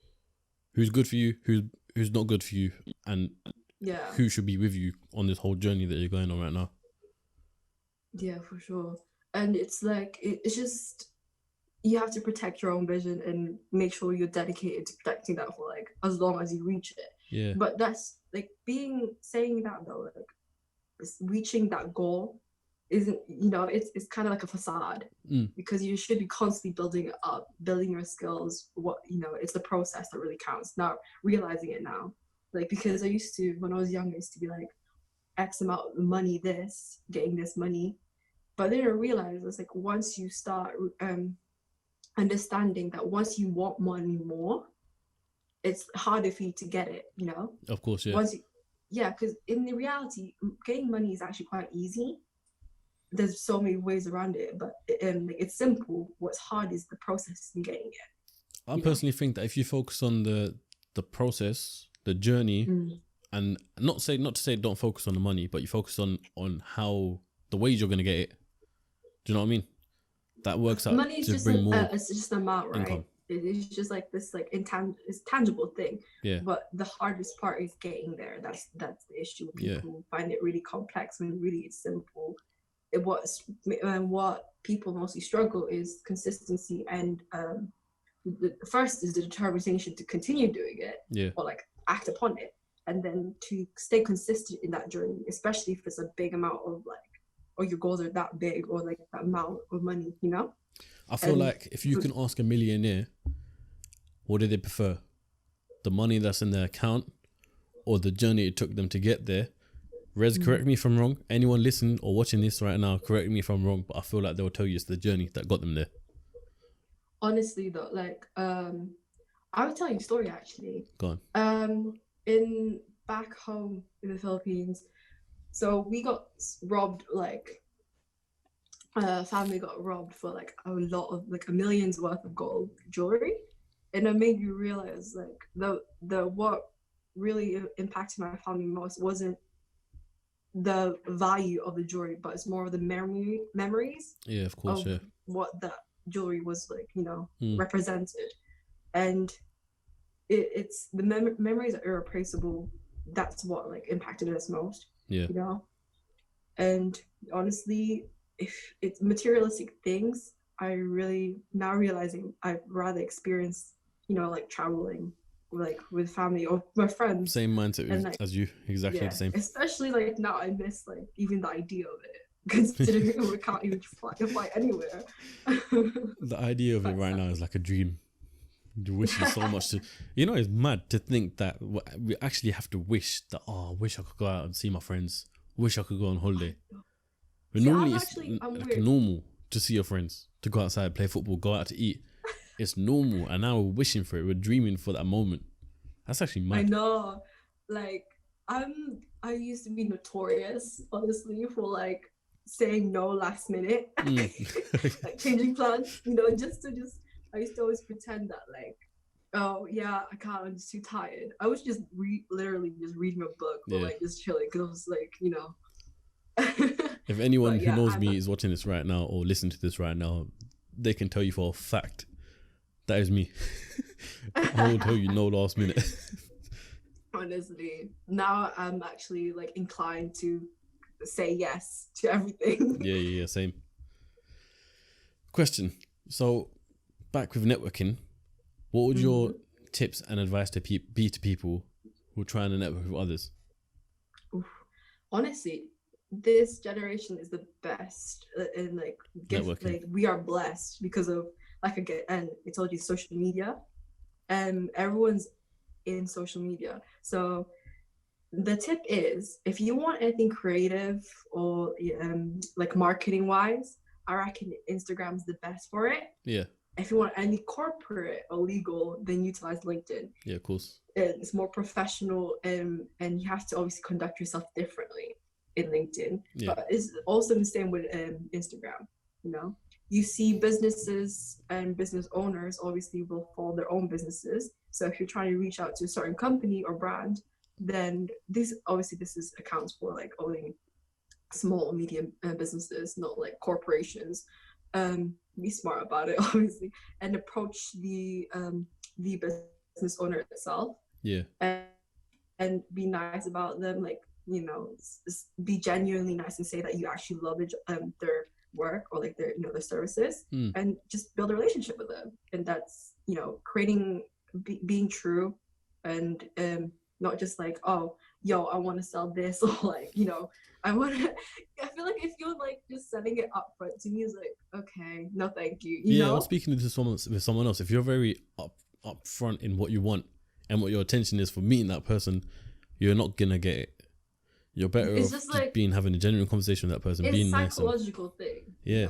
good for you, who's not good for you, and yeah, who should be with you on this whole journey that you're going on right now. yeah, for sure. And it's like it's just, you have to protect your own vision and make sure you're dedicated to protecting that for like as long as you reach it. Yeah. But that's like saying that though, like reaching that goal isn't, you know, it's kind of like a facade, because you should be constantly building it up, building your skills. What, you know, it's the process that really counts, not realizing it now. Like, because I used to, when I was younger, I used to be like X amount of money, getting this money, but then I realized it's like once you start understanding that once you want money more, it's harder for you to get it, you know. Of course, yeah. Because in the reality, getting money is actually quite easy. There's so many ways around it, but it's simple. What's hard is the process in getting it. I personally think that if you focus on the process, the journey, and not to say don't focus on the money, but you focus on how the ways you're gonna get it. Do you know what I mean? That works out money is to just bring more. It's just an amount, right? Income. It's just like this, like it's tangible thing. Yeah. But the hardest part is getting there. That's the issue. People find it really complex when really it's simple. What people mostly struggle is consistency, and the first is the determination to continue doing it, or like act upon it, and then to stay consistent in that journey, especially if it's a big amount of like, or your goals are that big, or like that amount of money, you know. I feel like if you can ask a millionaire, what do they prefer? The money that's in their account, or the journey it took them to get there? Rez, correct me if I'm wrong. Anyone listening or watching this right now, correct me if I'm wrong, but I feel like they'll tell you it's the journey that got them there. Honestly though, like I would tell you a story actually. Go on. In back home in the Philippines, so we got robbed, like family got robbed for like a lot of like a million's worth of gold jewelry, and it made me realize like the what really impacted my family most wasn't the value of the jewelry, but it's more of the memories. Yeah, of course, of what that jewelry was like, you know, represented, and it's the memories are irreplaceable. That's what like impacted us most. Yeah, you know. And honestly, if it's materialistic things, I really now realizing I'd rather experience, you know, like traveling like with family or my friends. Same mindset like, as you, exactly the same. Especially like now I miss like even the idea of it, considering we can't even fly anywhere. The idea of it right now is like a dream. You wish it so much to, you know, it's mad to think that we actually have to wish that, I wish I could go out and see my friends. Wish I could go on holiday. But normally it's like normal to see your friends, to go outside, play football, go out to eat. It's normal, and now we're wishing for it. We're dreaming for that moment. That's actually mad. I know. Like I used to be notorious, honestly, for like saying no last minute, like changing plans. You know, I used to always pretend that like, oh yeah, I can't. I'm just too tired. I was just literally just reading a book or like just chilling, because I was like, you know. If anyone who knows me is watching this right now or listening to this right now, they can tell you for a fact that is me. I will tell you no last minute. Honestly, now I'm actually like inclined to say yes to everything. Yeah, same. Question. So, back with networking, what would your tips and advice to be to people who are trying to network with others? Oof. Honestly, this generation is the best in like like we are blessed because of, like, again, and I told you, social media, and everyone's in social media. So the tip is, if you want anything creative or like marketing wise, I reckon Instagram's the best for it. Yeah. If you want any corporate or legal, then utilize LinkedIn. Yeah, of course. It's more professional, and you have to obviously conduct yourself differently. in LinkedIn, Yeah. but it's also the same with Instagram. You see businesses and business owners obviously will follow their own businesses. So if you're trying to reach out to a certain company or brand, then this accounts for like only small or medium businesses, not like corporations. Be smart about it, obviously, and approach the business owner itself. Yeah. And be nice about them, like be genuinely nice and say that you actually love their work or like their their services, and just build a relationship with them. And that's creating being true, and not just like, oh, yo, I want to sell this, or like I want to. I feel like if you're like just setting it up front, to me is like, okay, no, thank you. You know? Or speaking to someone else, if you're very up front in what you want and what your intention is for meeting that person, you're not gonna get it. You're better off just like, having a genuine conversation with that person, being nice. It's a psychological thing. Yeah.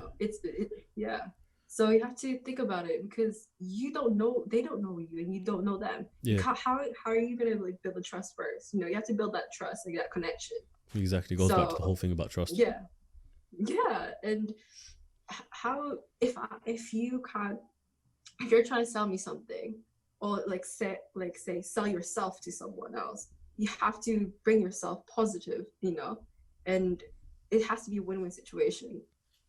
Yeah. So you have to think about it, because you don't know, they don't know you, and you don't know them. Yeah. How are you gonna like build the trust first? You have to build that trust and that connection. Exactly. It goes back to the whole thing about trust. Yeah. Yeah. And how if you're trying to sell me something, or say sell yourself to someone else, you have to bring yourself positive, and it has to be a win-win situation.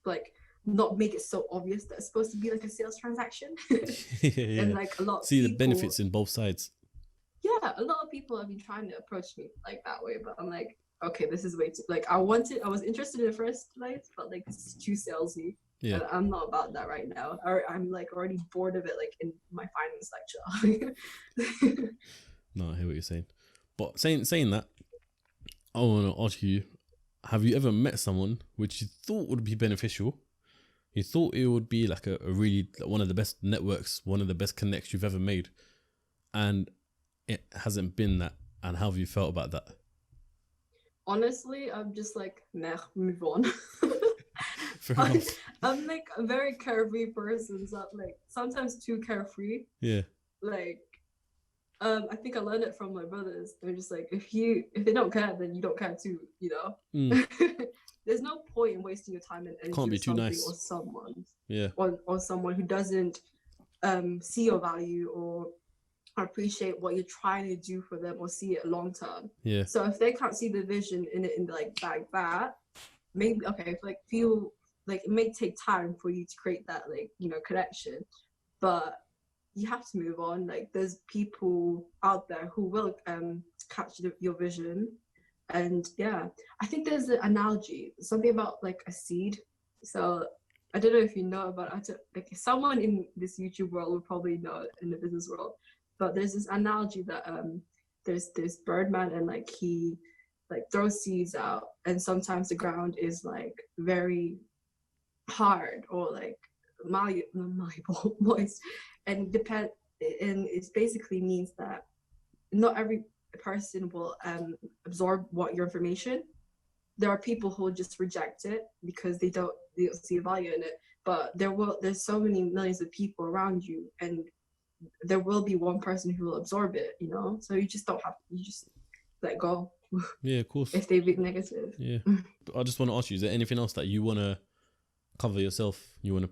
Like, not make it so obvious that it's supposed to be like a sales transaction. Yeah. And like a lot of the benefits in both sides. Yeah, a lot of people have been trying to approach me like that way, but I'm like, okay, this is way too, like, I was interested in the first place, but like this is too salesy. Yeah. And I'm not about that right now. I'm like already bored of it, like in my finance lecture. No, I hear what you're saying. But saying that, I want to ask you, have you ever met someone which you thought would be beneficial? You thought it would be like a really, one of the best networks, one of the best connects you've ever made, and it hasn't been that? And how have you felt about that? Honestly, I'm just like, nah, move on. I'm like a very carefree person, so like sometimes too carefree. Yeah. Like, I think I learned it from my brothers. They're just like, if they don't care, then you don't care too, There's no point in wasting your time and energy. Can't be too nice. Or someone. Yeah. Or someone who doesn't see your value or appreciate what you're trying to do for them, or see it long term. Yeah. So if they can't see the vision in it, in like that, maybe okay, like feel like it may take time for you to create that connection, but you have to move on. Like, there's people out there who will catch your vision. And yeah, I think there's an analogy, something about like a seed. So I don't know if you know about it. Like, someone in this YouTube world will probably know in the business world, but there's this analogy that there's this Birdman, and like he like throws seeds out, and sometimes the ground is like very hard or like malleable, moist, and it basically means that not every person will absorb your information. There are people who will just reject it because they don't see value in it, but there's so many millions of people around you, and there will be one person who will absorb it, so you just let go. Yeah, of course. If they be negative. Yeah. But I just want to ask you, is there anything else that you want to cover yourself? You want to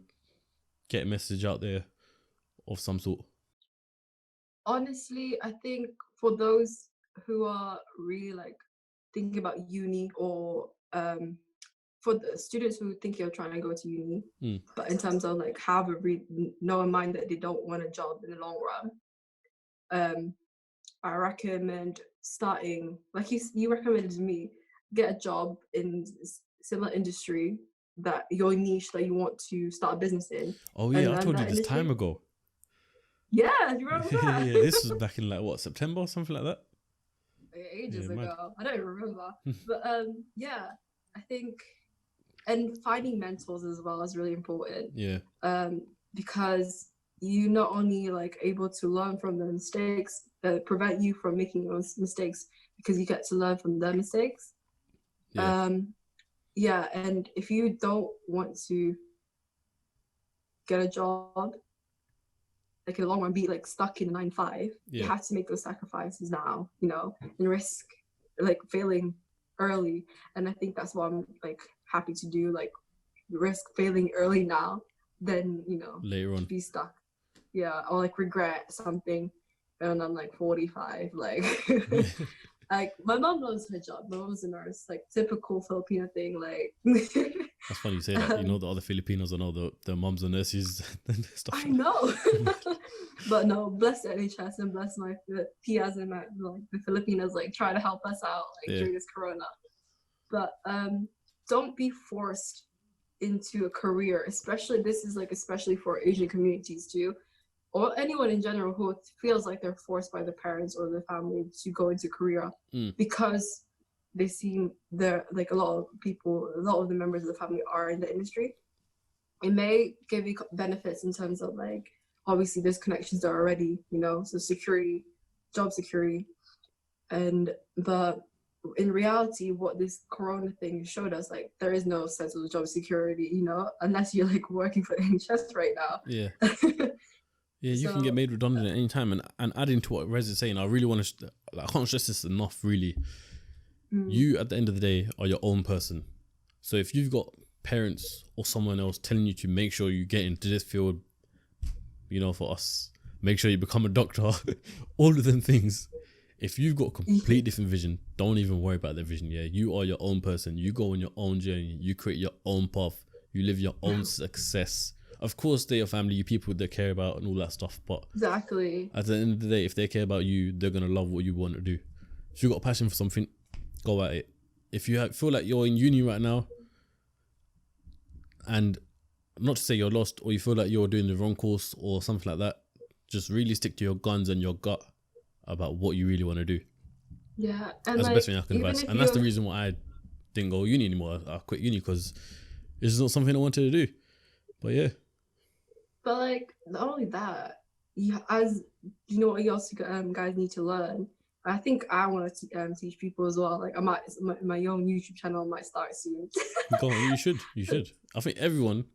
get a message out there of some sort? Honestly, I think for those who are really like thinking about uni, or for the students who think you're trying to go to uni, but in terms of like have know in mind that they don't want a job in the long run, I recommend starting, like you recommended to me, get a job in similar industry, that your niche that you want to start a business in. Oh yeah, I told you this time ago. Yeah, you remember that? Yeah, this was back in like what, September or something like that? Ages ago. Mad. I don't even remember. But yeah, I think, and finding mentors as well is really important. Yeah. Because you not only like able to learn from the mistakes, prevent you from making those mistakes, because you get to learn from their mistakes. Yeah. Yeah, and if you don't want to get a job, like in the long run, be like stuck in a 9-5, you have to make those sacrifices now, and risk like failing early, and I think that's what I'm like happy to do. Like risk failing early now, than later on be stuck. Yeah, or like regret something, and I'm like 45. Like, like my mom loves her job. My mom's a nurse. Like typical Filipino thing. Like, that's funny you say that. You know, the other Filipinos, I know the moms and nurses and stuff. I know. But no, bless the NHS and bless my tias and like the Filipinos like try to help us out like during this corona. But don't be forced into a career, especially this is like especially for Asian communities too, or anyone in general who feels like they're forced by their parents or their family to go into career because they see they're like a lot of the members of the family are in the industry. It may give you benefits in terms of like obviously there's connections there already, so security, job security, but in reality, what this corona thing showed us, like there is no sense of job security, unless you're like working for NHS right now. Yeah. Yeah, you can get made redundant at any time. And adding to what Rez is saying, I really want to, I can't stress this enough, really. You, at the end of the day, are your own person. So if you've got parents or someone else telling you to make sure you get into this field, for us, make sure you become a doctor, all of them things. If you've got a complete different vision, don't even worry about their vision. Yeah, you are your own person. You go on your own journey. You create your own path. You live your own success. Of course, they're your family, you people they care about and all that stuff. But exactly, at the end of the day, if they care about you, they're gonna love what you want to do. If you've got a passion for something, go at it. If you feel like you're in uni right now, and not to say you're lost or you feel like you're doing the wrong course or something like that, just really stick to your guns and your gut about what you really want to do. Yeah, and that's the best thing I can advise. And that's the reason why I didn't go uni anymore. I quit uni because it's not something I wanted to do. But yeah. But like not only that, as you know what you also guys need to learn. I think I want to teach people as well. Like I might my own YouTube channel might start soon. Go on, you should. I think everyone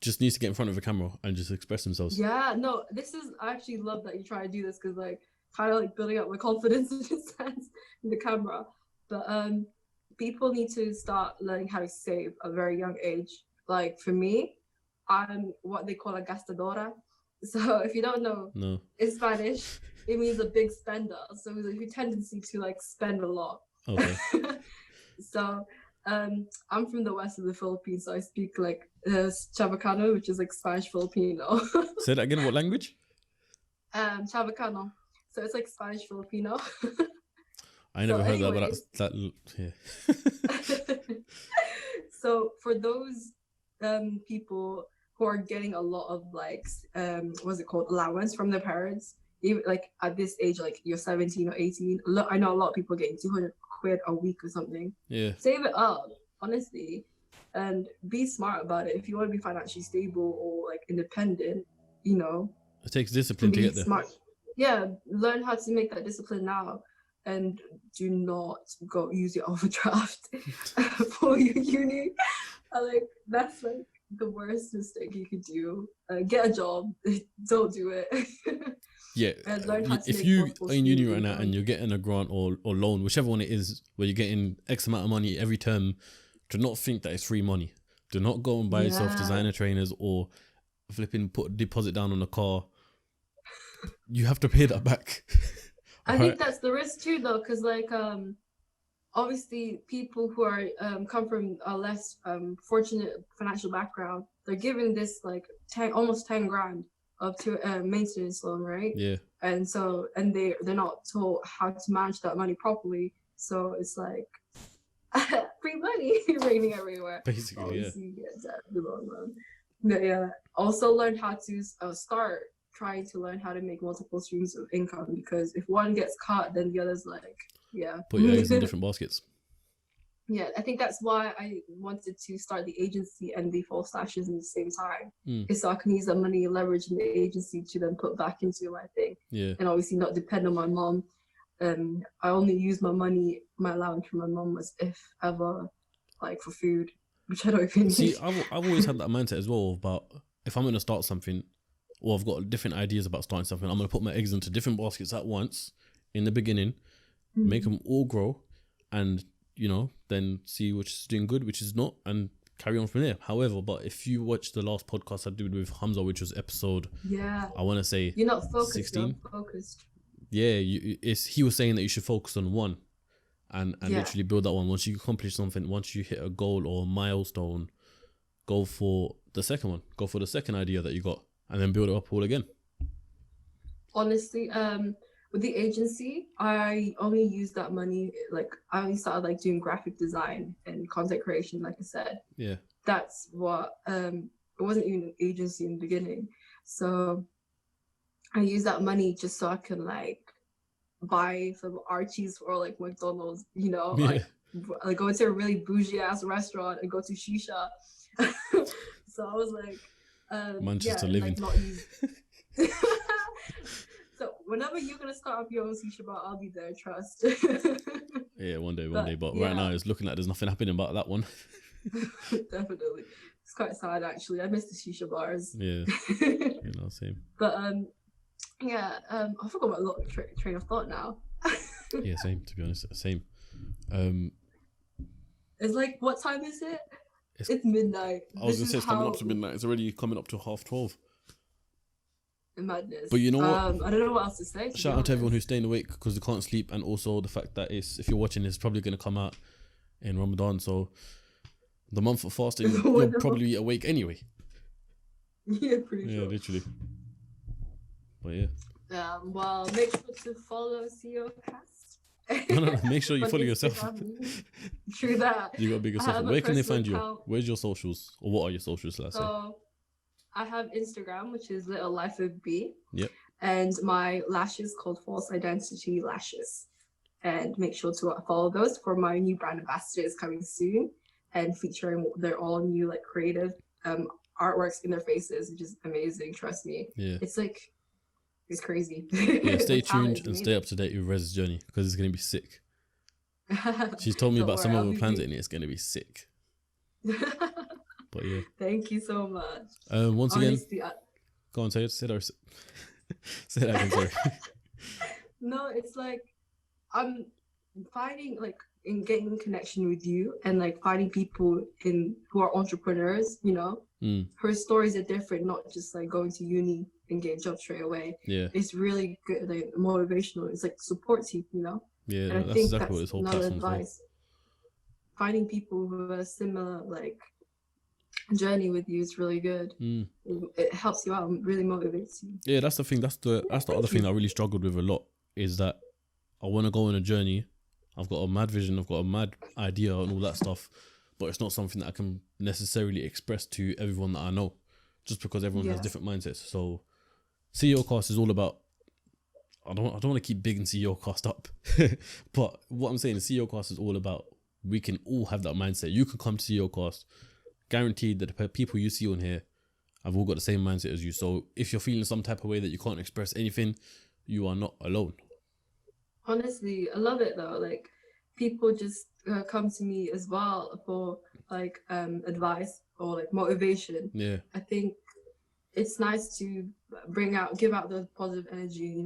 just needs to get in front of a camera and just express themselves. Yeah, no, I actually love that you try to do this because like kind of like building up my confidence in a sense in the camera. But people need to start learning how to save at a very young age. Like for me, I'm what they call a gastadora. So if you don't know, in Spanish, it means a big spender. So it's a tendency to like spend a lot. Okay. So I'm from the west of the Philippines, so I speak like Chavacano, which is like Spanish Filipino. Say that again. What language? Chavacano. So it's like Spanish Filipino. I never heard that, but yeah. So for those people who are getting a lot of like what's it called, allowance from their parents, even like at this age, like you're 17 or 18, I know a lot of people getting 200 quid a week or something. Yeah, save it up, honestly, and be smart about it. If you want to be financially stable or like independent, it takes discipline to get there. Smart. Yeah, learn how to make that discipline now, and do not go use your overdraft for your uni. Like that's like the worst mistake you could do. Get a job. Don't do it. Yeah, if you are in uni right now and you're getting a grant or loan, whichever one it is, where you're getting X amount of money every term, do not think that it's free money. Do not go and buy yourself designer trainers or flipping put a deposit down on a car. You have to pay that back. I think that's the risk too, though, because like obviously people who are come from a less fortunate financial background, they're given this like almost 10 grand up to a maintenance loan, right? Yeah. And so they're not told how to manage that money properly, so it's like free money raining everywhere. Basically, obviously, you get that in the long run. But yeah, also learn how to start trying to learn how to make multiple streams of income, because if one gets caught, then the other's like, put your eggs in different baskets. Yeah, I think that's why I wanted to start the agency and the false lashes in the same time. Is so I can use that money and leverage in the agency to then put back into my thing. Yeah. And obviously not depend on my mom. I only use my money, my allowance from my mom was if ever like for food, which I don't even see. I've always had that mindset as well about if I'm going to start something, or I've got different ideas about starting something, I'm going to put my eggs into different baskets at once in the beginning, make them all grow, and then see which is doing good, which is not, and carry on from there. However, but if you watch the last podcast I did with Hamza, which was episode, I want to say you're not focused. 16. You're focused. Yeah, he was saying that you should focus on one, and literally build that one. Once you accomplish something, once you hit a goal or a milestone, go for the second one. Go for the second idea that you got, and then build it up all again. Honestly, with the agency, I only used that money, like I only started like doing graphic design and content creation, like I said. Yeah. That's what, it wasn't even an agency in the beginning. So I used that money just so I can like buy some Archie's or like McDonald's, like go into a really bougie ass restaurant and go to shisha. So I was like, Manchester living. like not use. So whenever you're gonna start up your own shisha bar, I'll be there. Trust. Yeah, one day. But right now it's looking like there's nothing happening about that one. Definitely, it's quite sad actually. I miss the shisha bars. Yeah, same. But I forgot my train of thought now. Yeah, same. To be honest, same. It's like, what time is it? It's midnight. I was gonna say it's coming up to midnight. It's already coming up to 12:30. Madness. But you know what? I don't know what else to say. Shout out to everyone who's staying awake because they can't sleep, and also the fact that if you're watching, it's probably going to come out in Ramadan. So the month of fasting, you'll probably be awake anyway. Yeah, pretty sure. Yeah, literally. But yeah. Well, make sure to follow Ceocast. No. Make sure you follow yourself. True that. You got to be yourself. Where can they find you? Where's your socials? Or what are your socials, let's say? I have Instagram, which is Little Life of B. Yep. And my lashes called False Identity Lashes. And make sure to follow those for my new brand ambassadors coming soon and featuring their all new like creative artworks in their faces, which is amazing. Trust me. Yeah. It's crazy. Yeah, stay tuned and stay up to date with Rez's journey because it's going to be sick. She's told me about some of her plans and it's going to be sick. But yeah. Thank you so much. Once again, go on, say that again, sorry. No, it's like I'm finding like in getting connection with you and like finding people who are entrepreneurs, her stories are different, not just like going to uni and get a job straight away. Yeah. It's really good, like motivational. It's like supports you, Yeah, and I that's think exactly what this whole platform is about. Finding people who have a similar like journey with you is really good. It helps you out and really motivates you. Yeah, that's the thing. That's the other thing I really struggled with a lot is that I want to go on a journey. I've got a mad vision. I've got a mad idea and all that stuff, but it's not something that I can necessarily express to everyone that I know, just because everyone has different mindsets. So, Ceocast is all about. I don't want to keep bigging Ceocast up, but what I'm saying is Ceocast is all about. We can all have that mindset. You can come to Ceocast. Guaranteed that the people you see on here have all got the same mindset as you. So if you're feeling some type of way that you can't express anything, you are not alone. Honestly, I love it though. Like people just come to me as well for like advice or like motivation. Yeah. I think it's nice to give out the positive energy,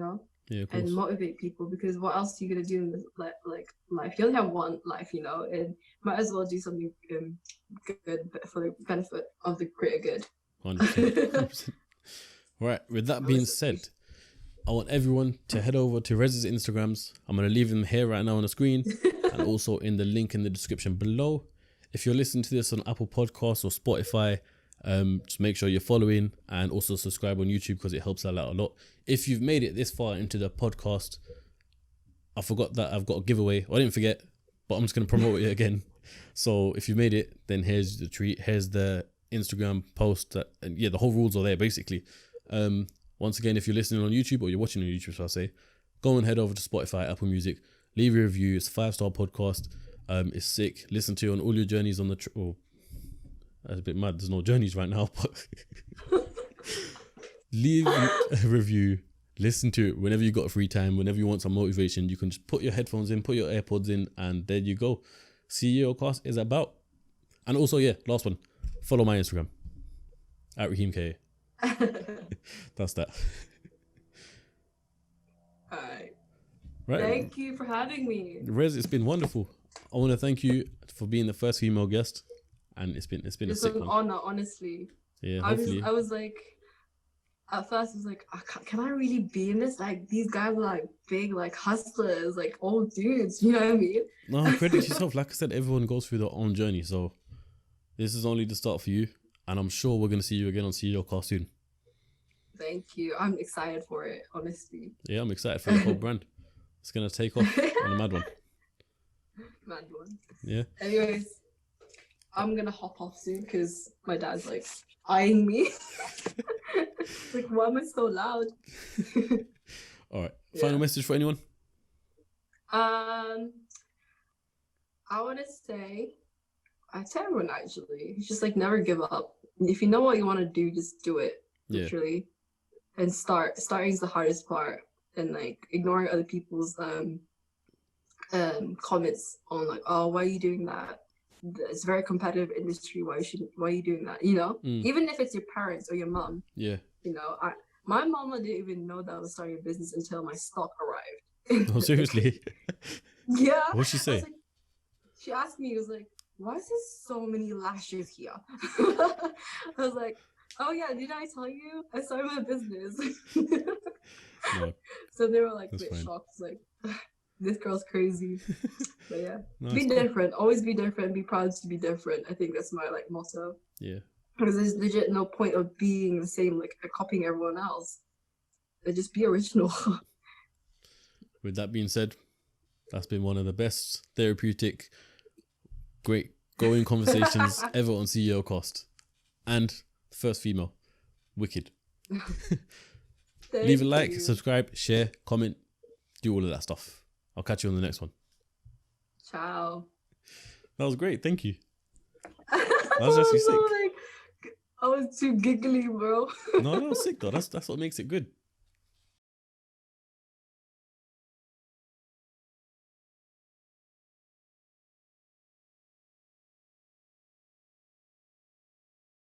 Yeah, and motivate people, because what else are you gonna do in this like life? You only have one life, and might as well do something good for the benefit of the greater good. 100%. Right, with that being said, I want everyone to head over to Rez's Instagrams. I'm going to leave them here right now on the screen and also in the link in the description below. If you're listening to this on Apple Podcasts or Spotify, just make sure you're following and also subscribe on YouTube because it helps out a lot. If you've made it this far into the podcast, I forgot that I've got a giveaway. I didn't forget, but I'm just going to promote it again. So if you made it, then here's the treat. Here's the Instagram post. And yeah, the whole rules are there basically. Once again, if you're listening on YouTube or you're watching on YouTube, so I say, go and head over to Spotify, Apple Music, leave a review. It's a 5-star podcast. It's sick. Listen to it on all your journeys on the that's a bit mad. There's no journeys right now, but leave a review. Listen to it whenever you got free time, whenever you want some motivation. You can just put your headphones in, put your AirPods in, and there you go. Ceocast is about. And also, yeah, last one. Follow my Instagram at RaheemKA. That's that. Alright. Right. Thank you for having me. Rez, it's been wonderful. I want to thank you for being the first female guest, and it's been a It's sick an one. honor, honestly. Yeah, I hopefully. was like, at first I was like, can I really be in this? Like, these guys are like big, like hustlers, like old dudes. You know what I mean? No, credit yourself. Like I said, everyone goes through their own journey. So this is only the start for you, and I'm sure we're gonna see you again on Ceocast soon. Thank you. I'm excited for it, honestly. Yeah, I'm excited for the whole brand. It's gonna take off on a mad one. Mad one. Yeah. Anyways, I'm gonna hop off soon because my dad's like eyeing me. Like, why am I so loud? All right. Final message for anyone? I want to say, I tell everyone actually, it's just like never give up. If you know what you want to do, just do it. Literally, and starting is the hardest part, and like ignoring other people's comments on like, oh, why are you doing that? It's a very competitive industry. Why are you doing that? You know, even if it's your parents or your mom. Yeah. You know, my mama didn't even know that I was starting a business until my stock arrived. Oh, seriously? Yeah. What'd she say? Like, she asked me, was like, why is there so many lashes here? I was like, oh yeah, didn't I tell you? I started my business. No, so they were like a that's bit fine. shocked, like, this girl's crazy. But yeah, No, be it's cool. different. Always be different. Be proud to be different. I think that's my like motto. Yeah. Because there's legit no point of being the same, like copying everyone else. Just be original. With that being said, that's been one of the best therapeutic, great going conversations ever on Ceocast, and the first female. Wicked. Leave a like, subscribe, share, comment, do all of that stuff. I'll catch you on the next one. Ciao. That was great. Thank you. That was actually sick. I was too giggly, bro. No, that was sick though. That's what makes it good.